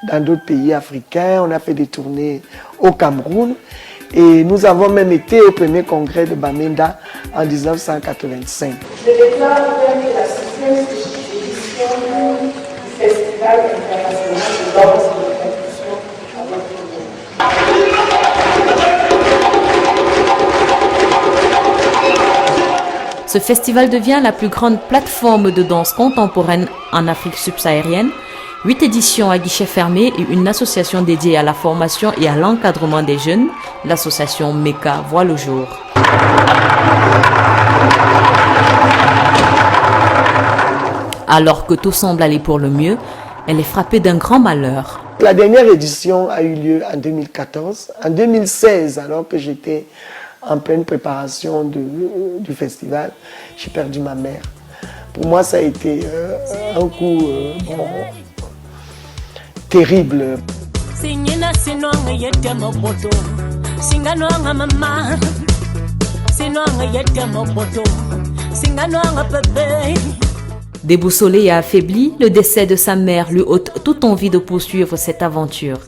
dans d'autres pays africains. On a fait des tournées au Cameroun. Et nous avons même été au premier congrès de Bamenda en 1985. Je déclare ouverte la 6e édition du Festival international de danse et de percussion à Montpellier. Ce festival devient la plus grande plateforme de danse contemporaine en Afrique subsaharienne. 8 éditions à guichet fermé et une association dédiée à la formation et à l'encadrement des jeunes, l'association MECA, voit le jour. Alors que tout semble aller pour le mieux, elle est frappée d'un grand malheur. La dernière édition a eu lieu en 2014. En 2016, alors que j'étais en pleine préparation du festival, j'ai perdu ma mère. Pour moi, ça a été un coup terrible. Déboussolé et affaibli, le décès de sa mère lui ôte toute envie de poursuivre cette aventure.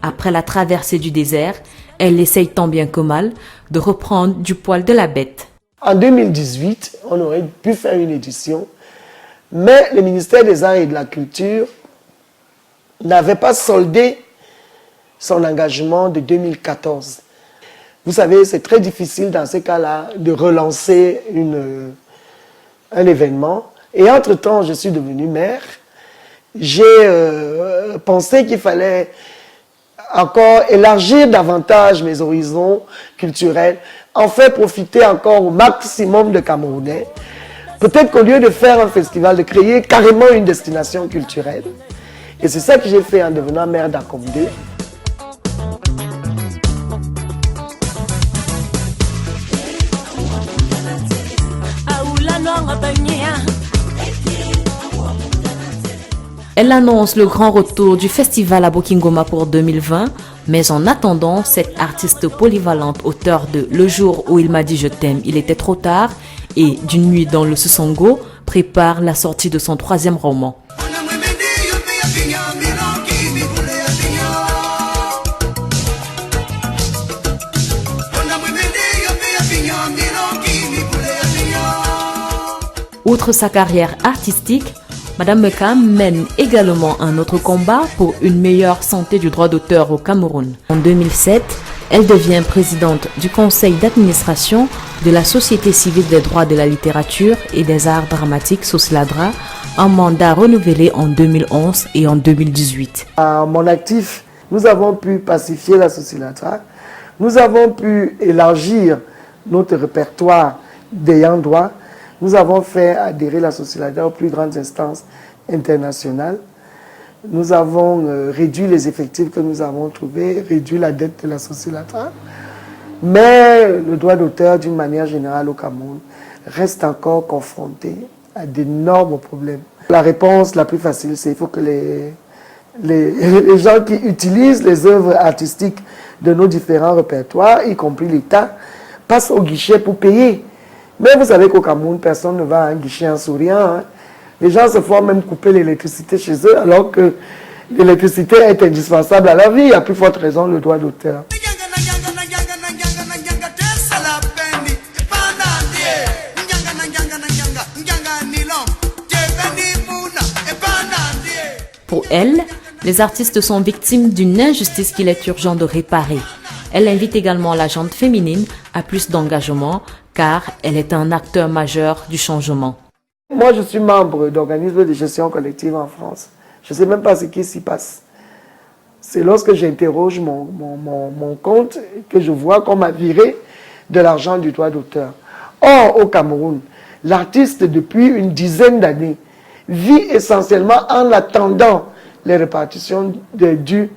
Après la traversée du désert, elle essaye tant bien que mal de reprendre du poil de la bête. En 2018, on aurait pu faire une édition, mais le ministère des Arts et de la Culture n'avait pas soldé son engagement de 2014. Vous savez, c'est très difficile dans ces cas-là de relancer un événement. Et entre-temps, je suis devenue mère. J'ai pensé qu'il fallait encore élargir davantage mes horizons culturels, en faire profiter encore au maximum de Camerounais. Peut-être qu'au lieu de faire un festival, de créer carrément une destination culturelle. Et c'est ça que j'ai fait en devenant mère d'Akomdé. Elle annonce le grand retour du festival à Bokingoma pour 2020, mais en attendant, cette artiste polyvalente, auteure de Le jour où il m'a dit je t'aime, il était trop tard, et D'une nuit dans le Sosongo, prépare la sortie de son 3e roman. Outre sa carrière artistique, Madame Meka mène également un autre combat pour une meilleure santé du droit d'auteur au Cameroun. En 2007, elle devient présidente du conseil d'administration de la Société civile des droits de la littérature et des arts dramatiques SOCILADRA, un mandat renouvelé en 2011 et en 2018. À mon actif, nous avons pu pacifier la SOCILADRA, nous avons pu élargir notre répertoire d'ayants droit. Nous avons fait adhérer la SOCILADRA aux plus grandes instances internationales. Nous avons réduit les effectifs que nous avons trouvés, réduit la dette de la SOCILADRA. Mais le droit d'auteur, d'une manière générale au Cameroun, reste encore confronté à d'énormes problèmes. La réponse la plus facile, c'est qu'il faut que les gens qui utilisent les œuvres artistiques de nos différents répertoires, y compris l'État, passent au guichet pour payer. Mais vous savez qu'au Cameroun, personne ne va à un guichet en souriant. Hein. Les gens se font même couper l'électricité chez eux, alors que l'électricité est indispensable à la vie. À plus forte raison, le droit d'auteur. Pour elle, les artistes sont victimes d'une injustice qu'il est urgent de réparer. Elle invite également la gente féminine à plus d'engagement, car elle est un acteur majeur du changement. Moi, je suis membre d'organismes de gestion collective en France. Je ne sais même pas ce qui s'y passe. C'est lorsque j'interroge mon compte que je vois qu'on m'a viré de l'argent du droit d'auteur. Or, au Cameroun, l'artiste, depuis une dizaine d'années, vit essentiellement en attendant les répartitions dues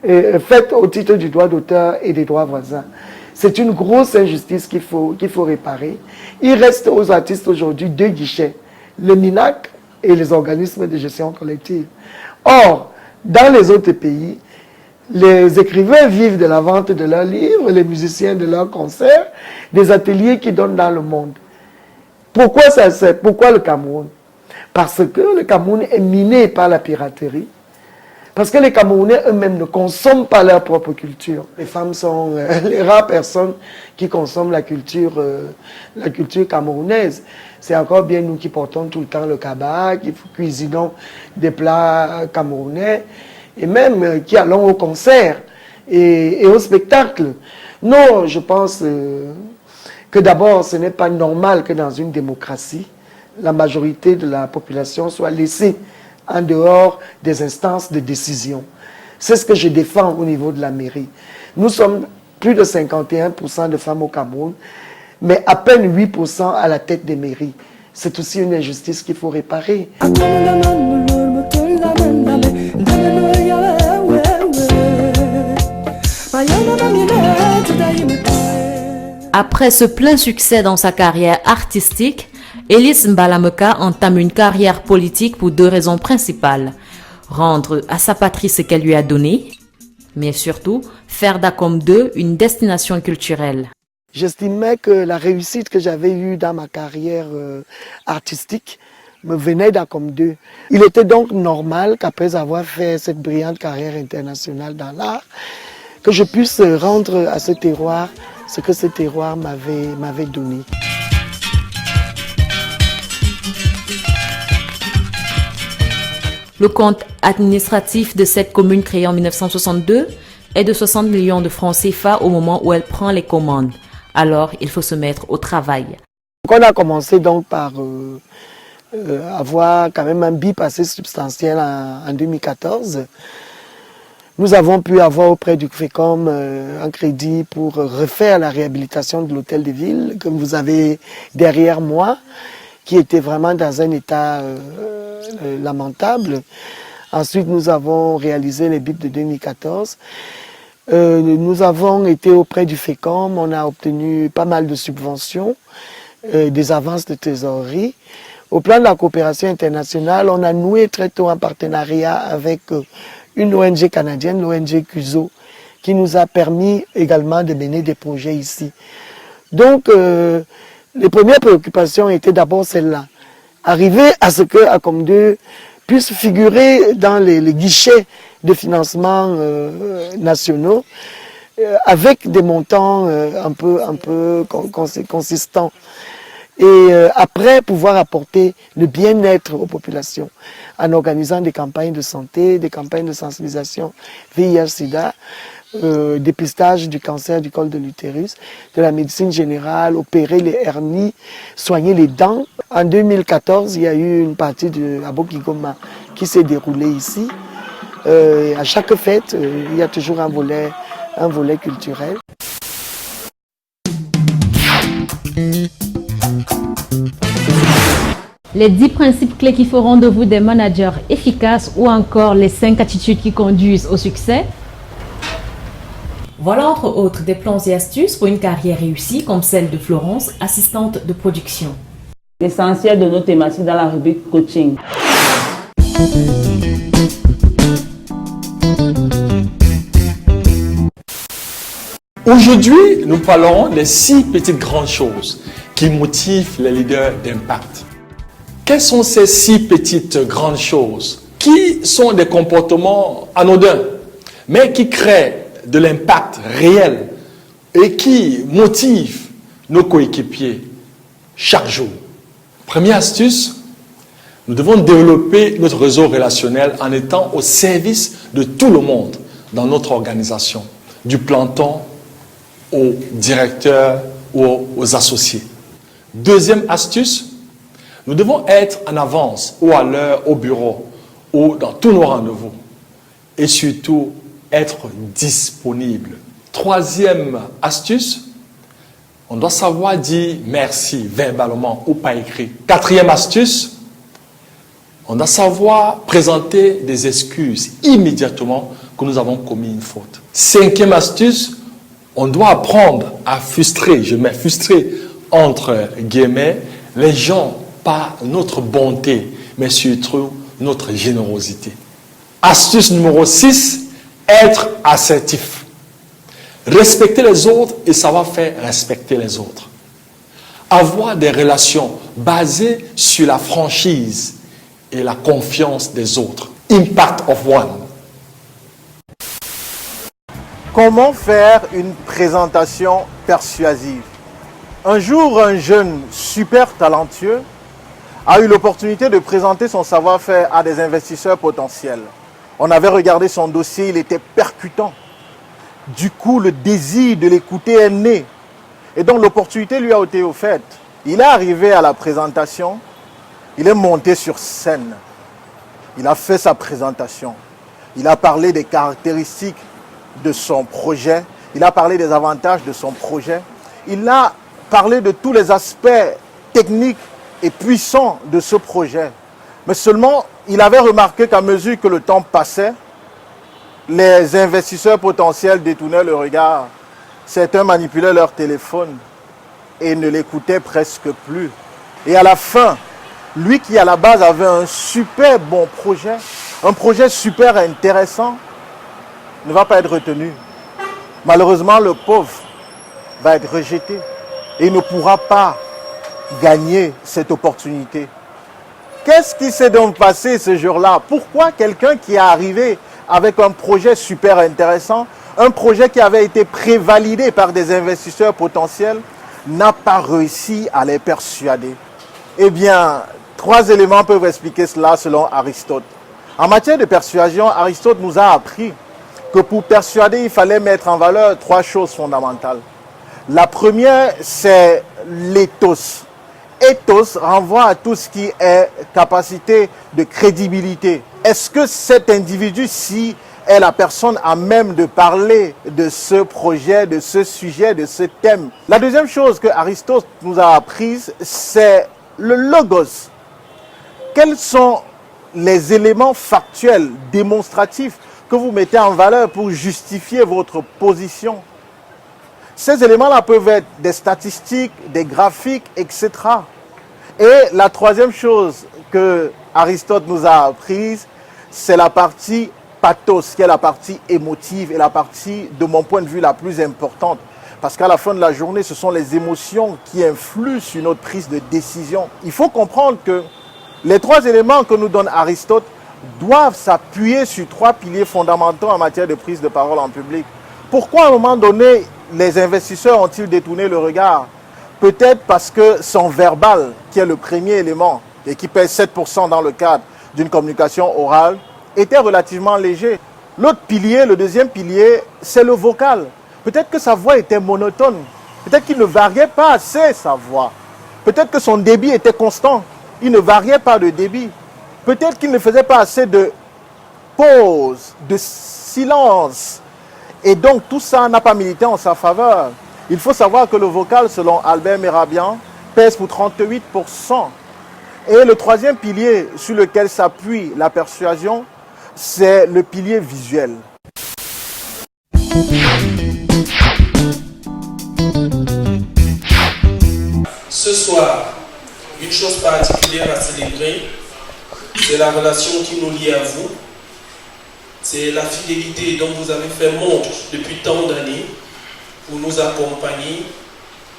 faites au titre du droit d'auteur et des droits voisins. C'est une grosse injustice qu'il faut réparer. Il reste aux artistes aujourd'hui 2 guichets, le MINAC et les organismes de gestion collective. Or, dans les autres pays, les écrivains vivent de la vente de leurs livres, les musiciens de leurs concerts, des ateliers qui donnent dans le monde. Pourquoi le Cameroun? Parce que le Cameroun est miné par la piraterie. Parce que les Camerounais eux-mêmes ne consomment pas leur propre culture. Les femmes sont les rares personnes qui consomment la culture camerounaise. C'est encore bien nous qui portons tout le temps le kaba, qui cuisinons des plats camerounais, et même qui allons au concert et au spectacle. Non, je pense que d'abord, ce n'est pas normal que dans une démocratie, la majorité de la population soit laissée en dehors des instances de décision. C'est ce que je défends au niveau de la mairie. Nous sommes plus de 51% de femmes au Cameroun, mais à peine 8% à la tête des mairies. C'est aussi une injustice qu'il faut réparer. Après ce plein succès dans sa carrière artistique, Elise Mbalameka entame une carrière politique pour 2 raisons principales. Rendre à sa patrie ce qu'elle lui a donné, mais surtout faire d'Acom 2 une destination culturelle. J'estimais que la réussite que j'avais eue dans ma carrière artistique me venait d'Acom 2. Il était donc normal qu'après avoir fait cette brillante carrière internationale dans l'art, que je puisse rendre à ce terroir ce que ce terroir m'avait donné. Le compte administratif de cette commune créée en 1962 est de 60 millions de francs CFA au moment où elle prend les commandes. Alors, il faut se mettre au travail. On a commencé donc par avoir quand même un bip assez substantiel en 2014. Nous avons pu avoir auprès du FECOM un crédit pour refaire la réhabilitation de l'hôtel de ville que vous avez derrière moi, qui était vraiment dans un état lamentable. Ensuite, nous avons réalisé les BIP de 2014. Nous avons été auprès du FECOM, on a obtenu pas mal de subventions, des avances de trésorerie. Au plan de la coopération internationale, on a noué très tôt un partenariat avec une ONG canadienne, l'ONG CUSO, qui nous a permis également de mener des projets ici. Donc, les premières préoccupations étaient d'abord celles-là. Arriver à ce que Acom 2 puisse figurer dans les guichets de financement nationaux avec des montants un peu consistants. Et après, pouvoir apporter le bien-être aux populations en organisant des campagnes de santé, des campagnes de sensibilisation VIH-Sida, dépistage du cancer du col de l'utérus, de la médecine générale, opérer les hernies, soigner les dents. En 2014, il y a eu une partie de Abokigoma qui s'est déroulée ici. À chaque fête, il y a toujours un volet culturel. Les 10 principes clés qui feront de vous des managers efficaces ou encore les 5 attitudes qui conduisent au succès. Voilà entre autres des plans et astuces pour une carrière réussie comme celle de Florence, assistante de production. L'essentiel de nos thématiques dans la rubrique coaching. Aujourd'hui, nous parlerons des 6 petites grandes choses qui motivent les leaders d'impact. Quelles sont ces 6 petites grandes choses qui sont des comportements anodins, mais qui créent de l'impact réel et qui motivent nos coéquipiers chaque jour? Première astuce, nous devons développer notre réseau relationnel en étant au service de tout le monde dans notre organisation, du planton aux directeurs ou aux associés. Deuxième astuce, nous devons être en avance ou à l'heure au bureau ou dans tous nos rendez-vous et surtout être disponible. Troisième astuce, on doit savoir dire merci verbalement ou par écrit. Quatrième astuce, on doit savoir présenter des excuses immédiatement que nous avons commis une faute. Cinquième astuce, on doit apprendre à frustrer, je mets frustrer entre guillemets, les gens par notre bonté, mais surtout notre générosité. Astuce numéro 6, être assertif. Respecter les autres et savoir faire respecter les autres. Avoir des relations basées sur la franchise et la confiance des autres. Impact of one. Comment faire une présentation persuasive? Un jour, un jeune super talentueux a eu l'opportunité de présenter son savoir-faire à des investisseurs potentiels. On avait regardé son dossier, il était percutant. Du coup, le désir de l'écouter est né. Et donc l'opportunité lui a été offerte. Il est arrivé à la présentation, il est monté sur scène, il a fait sa présentation, il a parlé des caractéristiques de son projet, il a parlé des avantages de son projet, il a parlé de tous les aspects techniques et puissants de ce projet. Mais seulement, il avait remarqué qu'à mesure que le temps passait, les investisseurs potentiels détournaient le regard. Certains manipulaient leur téléphone et ne l'écoutaient presque plus. Et à la fin, lui qui à la base avait un super bon projet, un projet super intéressant, ne va pas être retenu. Malheureusement, le pauvre va être rejeté et il ne pourra pas gagner cette opportunité. Qu'est-ce qui s'est donc passé ce jour-là? Pourquoi quelqu'un qui est arrivé avec un projet super intéressant, un projet qui avait été prévalidé par des investisseurs potentiels, n'a pas réussi à les persuader? Eh bien, 3 éléments peuvent expliquer cela selon Aristote. En matière de persuasion, Aristote nous a appris que pour persuader, il fallait mettre en valeur 3 choses fondamentales. La première, c'est l'éthos. Ethos renvoie à tout ce qui est capacité de crédibilité. Est-ce que cet individu-ci est la personne à même de parler de ce projet, de ce sujet, de ce thème? La deuxième chose que Aristote nous a apprise, c'est le logos. Quels sont les éléments factuels, démonstratifs que vous mettez en valeur pour justifier votre position? Ces éléments-là peuvent être des statistiques, des graphiques, etc. Et la troisième chose que Aristote nous a apprise, c'est la partie pathos, qui est la partie émotive et la partie, de mon point de vue, la plus importante. Parce qu'à la fin de la journée, ce sont les émotions qui influent sur notre prise de décision. Il faut comprendre que les 3 éléments que nous donne Aristote doivent s'appuyer sur 3 piliers fondamentaux en matière de prise de parole en public. Pourquoi à un moment donné, les investisseurs ont-ils détourné le regard? Peut-être parce que son verbal, qui est le premier élément et qui pèse 7% dans le cadre d'une communication orale, était relativement léger. L'autre pilier, le deuxième pilier, c'est le vocal. Peut-être que sa voix était monotone. Peut-être qu'il ne variait pas assez sa voix. Peut-être que son débit était constant. Il ne variait pas de débit. Peut-être qu'il ne faisait pas assez de pause, de silence. Et donc tout ça n'a pas milité en sa faveur. Il faut savoir que le vocal, selon Albert Mehrabian, pèse pour 38%. Et le troisième pilier sur lequel s'appuie la persuasion, c'est le pilier visuel. Ce soir, une chose particulière à célébrer, c'est la relation qui nous lie à vous. C'est la fidélité dont vous avez fait montre depuis tant d'années pour nous accompagner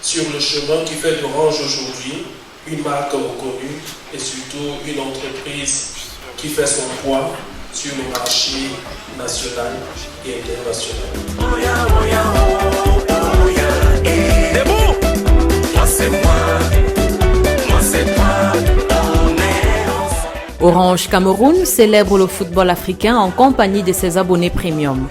sur le chemin qui fait d'Orange aujourd'hui une marque reconnue et surtout une entreprise qui fait son poids sur le marché national et international. Orange Cameroun célèbre le football africain en compagnie de ses abonnés premium.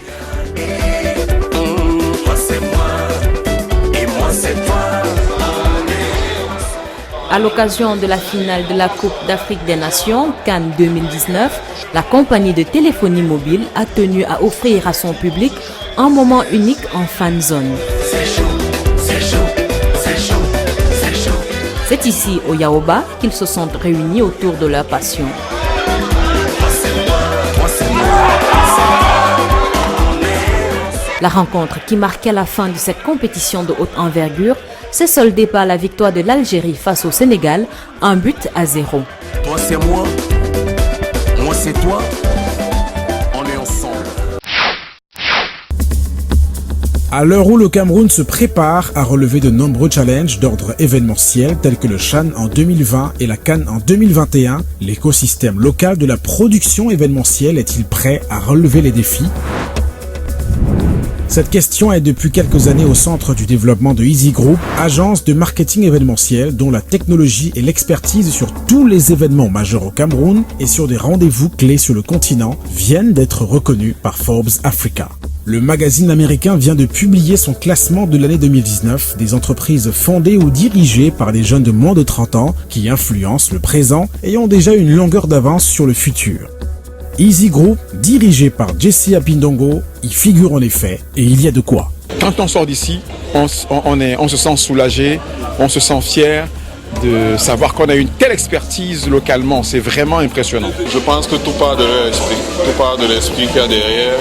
À l'occasion de la finale de la Coupe d'Afrique des Nations, Cannes 2019, la compagnie de téléphonie mobile a tenu à offrir à son public un moment unique en fan zone. C'est ici, au Yaoba, qu'ils se sont réunis autour de leur passion. La rencontre qui marquait la fin de cette compétition de haute envergure s'est soldée par la victoire de l'Algérie face au Sénégal, 1-0. Toi c'est moi c'est toi, on est ensemble. À l'heure où le Cameroun se prépare à relever de nombreux challenges d'ordre événementiel tels que le Chan en 2020 et la Cannes en 2021, l'écosystème local de la production événementielle est-il prêt à relever les défis ? Cette question est depuis quelques années au centre du développement de Easy Group, agence de marketing événementiel dont la technologie et l'expertise sur tous les événements majeurs au Cameroun et sur des rendez-vous clés sur le continent viennent d'être reconnus par Forbes Africa. Le magazine américain vient de publier son classement de l'année 2019 des entreprises fondées ou dirigées par des jeunes de moins de 30 ans qui influencent le présent et ont déjà une longueur d'avance sur le futur. Easy Group, dirigé par Jesse Apindongo, y figure en effet, et il y a de quoi. Quand on sort d'ici, on se sent soulagé, on se sent fier de savoir qu'on a une telle expertise localement. C'est vraiment impressionnant. Je pense que tout part de leur esprit, tout part de l'esprit qu'il y a derrière.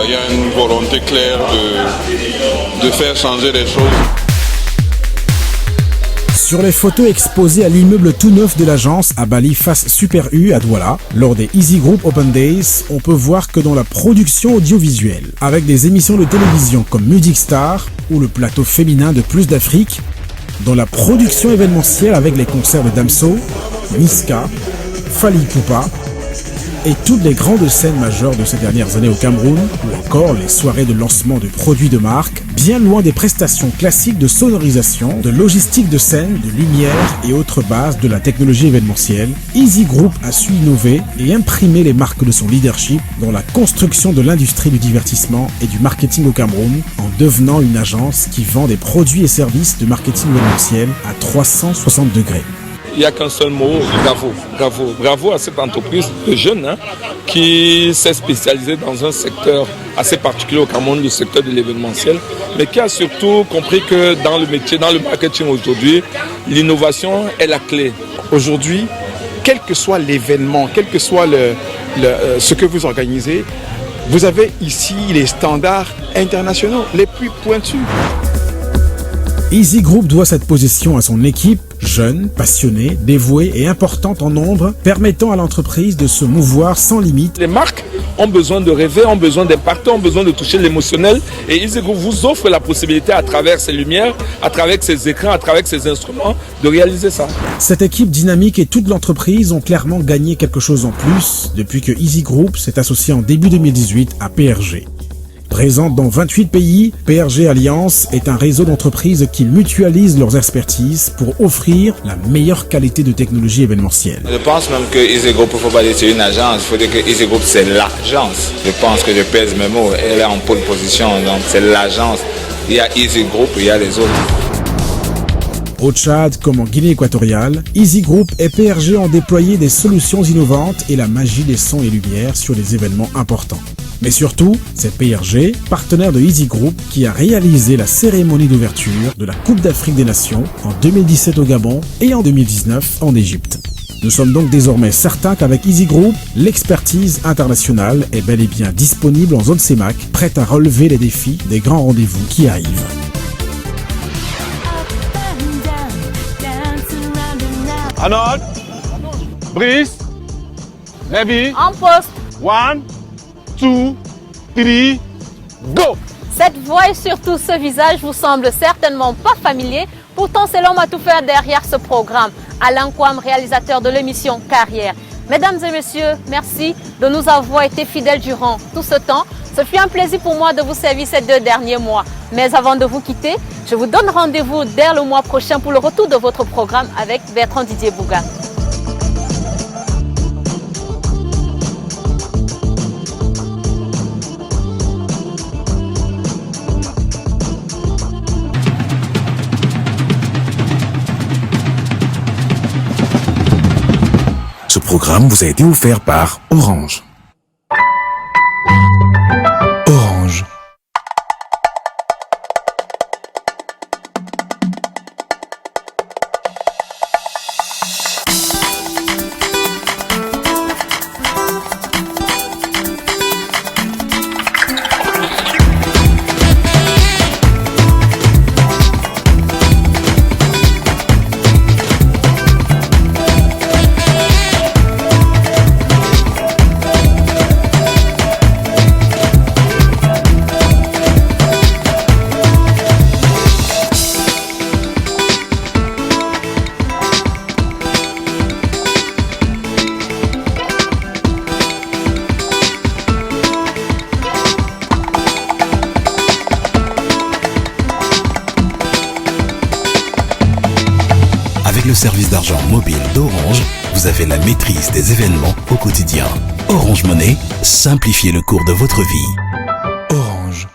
Il y a une volonté claire de faire changer les choses. Sur les photos exposées à l'immeuble tout neuf de l'agence à Bali face Super U à Douala, lors des Easy Group Open Days, on peut voir que dans la production audiovisuelle, avec des émissions de télévision comme Music Star ou le plateau féminin de Plus d'Afrique, dans la production événementielle avec les concerts de Damso, Niska, Fally Ipupa et toutes les grandes scènes majeures de ces dernières années au Cameroun, ou encore les soirées de lancement de produits de marque, bien loin des prestations classiques de sonorisation, de logistique de scène, de lumière et autres bases de la technologie événementielle, Easy Group a su innover et imprimer les marques de son leadership dans la construction de l'industrie du divertissement et du marketing au Cameroun, en devenant une agence qui vend des produits et services de marketing événementiel à 360 degrés. Il n'y a qu'un seul mot, bravo. Bravo. Bravo à cette entreprise de jeunes qui s'est spécialisée dans un secteur assez particulier au Cameroun, le secteur de l'événementiel, mais qui a surtout compris que dans le métier, dans le marketing aujourd'hui, l'innovation est la clé. Aujourd'hui, quel que soit l'événement, quel que soit ce que vous organisez, vous avez ici les standards internationaux les plus pointus. Easy Group doit cette position à son équipe, jeune, passionnée, dévouée et importante en nombre, permettant à l'entreprise de se mouvoir sans limite. Les marques ont besoin de rêver, ont besoin d'impacter, ont besoin de toucher l'émotionnel. Et Easy Group vous offre la possibilité à travers ses lumières, à travers ses écrans, à travers ses instruments, de réaliser ça. Cette équipe dynamique et toute l'entreprise ont clairement gagné quelque chose en plus depuis que Easy Group s'est associé en début 2018 à PRG. Présente dans 28 pays, PRG Alliance est un réseau d'entreprises qui mutualisent leurs expertises pour offrir la meilleure qualité de technologie événementielle. Je pense même que Easy Group, il ne faut pas dire c'est une agence, il faut dire que Easy Group c'est l'agence. Je pense que je pèse mes mots, elle est en pole position, donc c'est l'agence. Il y a Easy Group, il y a les autres. Au Tchad comme en Guinée équatoriale, Easy Group et PRG ont déployé des solutions innovantes et la magie des sons et lumières sur des événements importants. Mais surtout, c'est PRG, partenaire de Easy Group, qui a réalisé la cérémonie d'ouverture de la Coupe d'Afrique des Nations en 2017 au Gabon et en 2019 en Égypte. Nous sommes donc désormais certains qu'avec Easy Group, l'expertise internationale est bel et bien disponible en zone CEMAC, prête à relever les défis des grands rendez-vous qui arrivent. Arnold, Brice, Lévi, en poste. 1, 2, 3, go! Cette voix et surtout ce visage vous semble certainement pas familier. Pourtant, c'est l'homme à tout faire derrière ce programme. Alain Kwam, réalisateur de l'émission Carrière. Mesdames et messieurs, merci de nous avoir été fidèles durant tout ce temps. Ce fut un plaisir pour moi de vous servir ces 2 derniers mois. Mais avant de vous quitter, je vous donne rendez-vous dès le mois prochain pour le retour de votre programme avec Bertrand Didier Bouga. Ce programme vous a été offert par Orange. Orange. Avec le service d'argent mobile d'Orange, vous avez la maîtrise des événements au quotidien. Orange Money, simplifiez le cours de votre vie. Orange.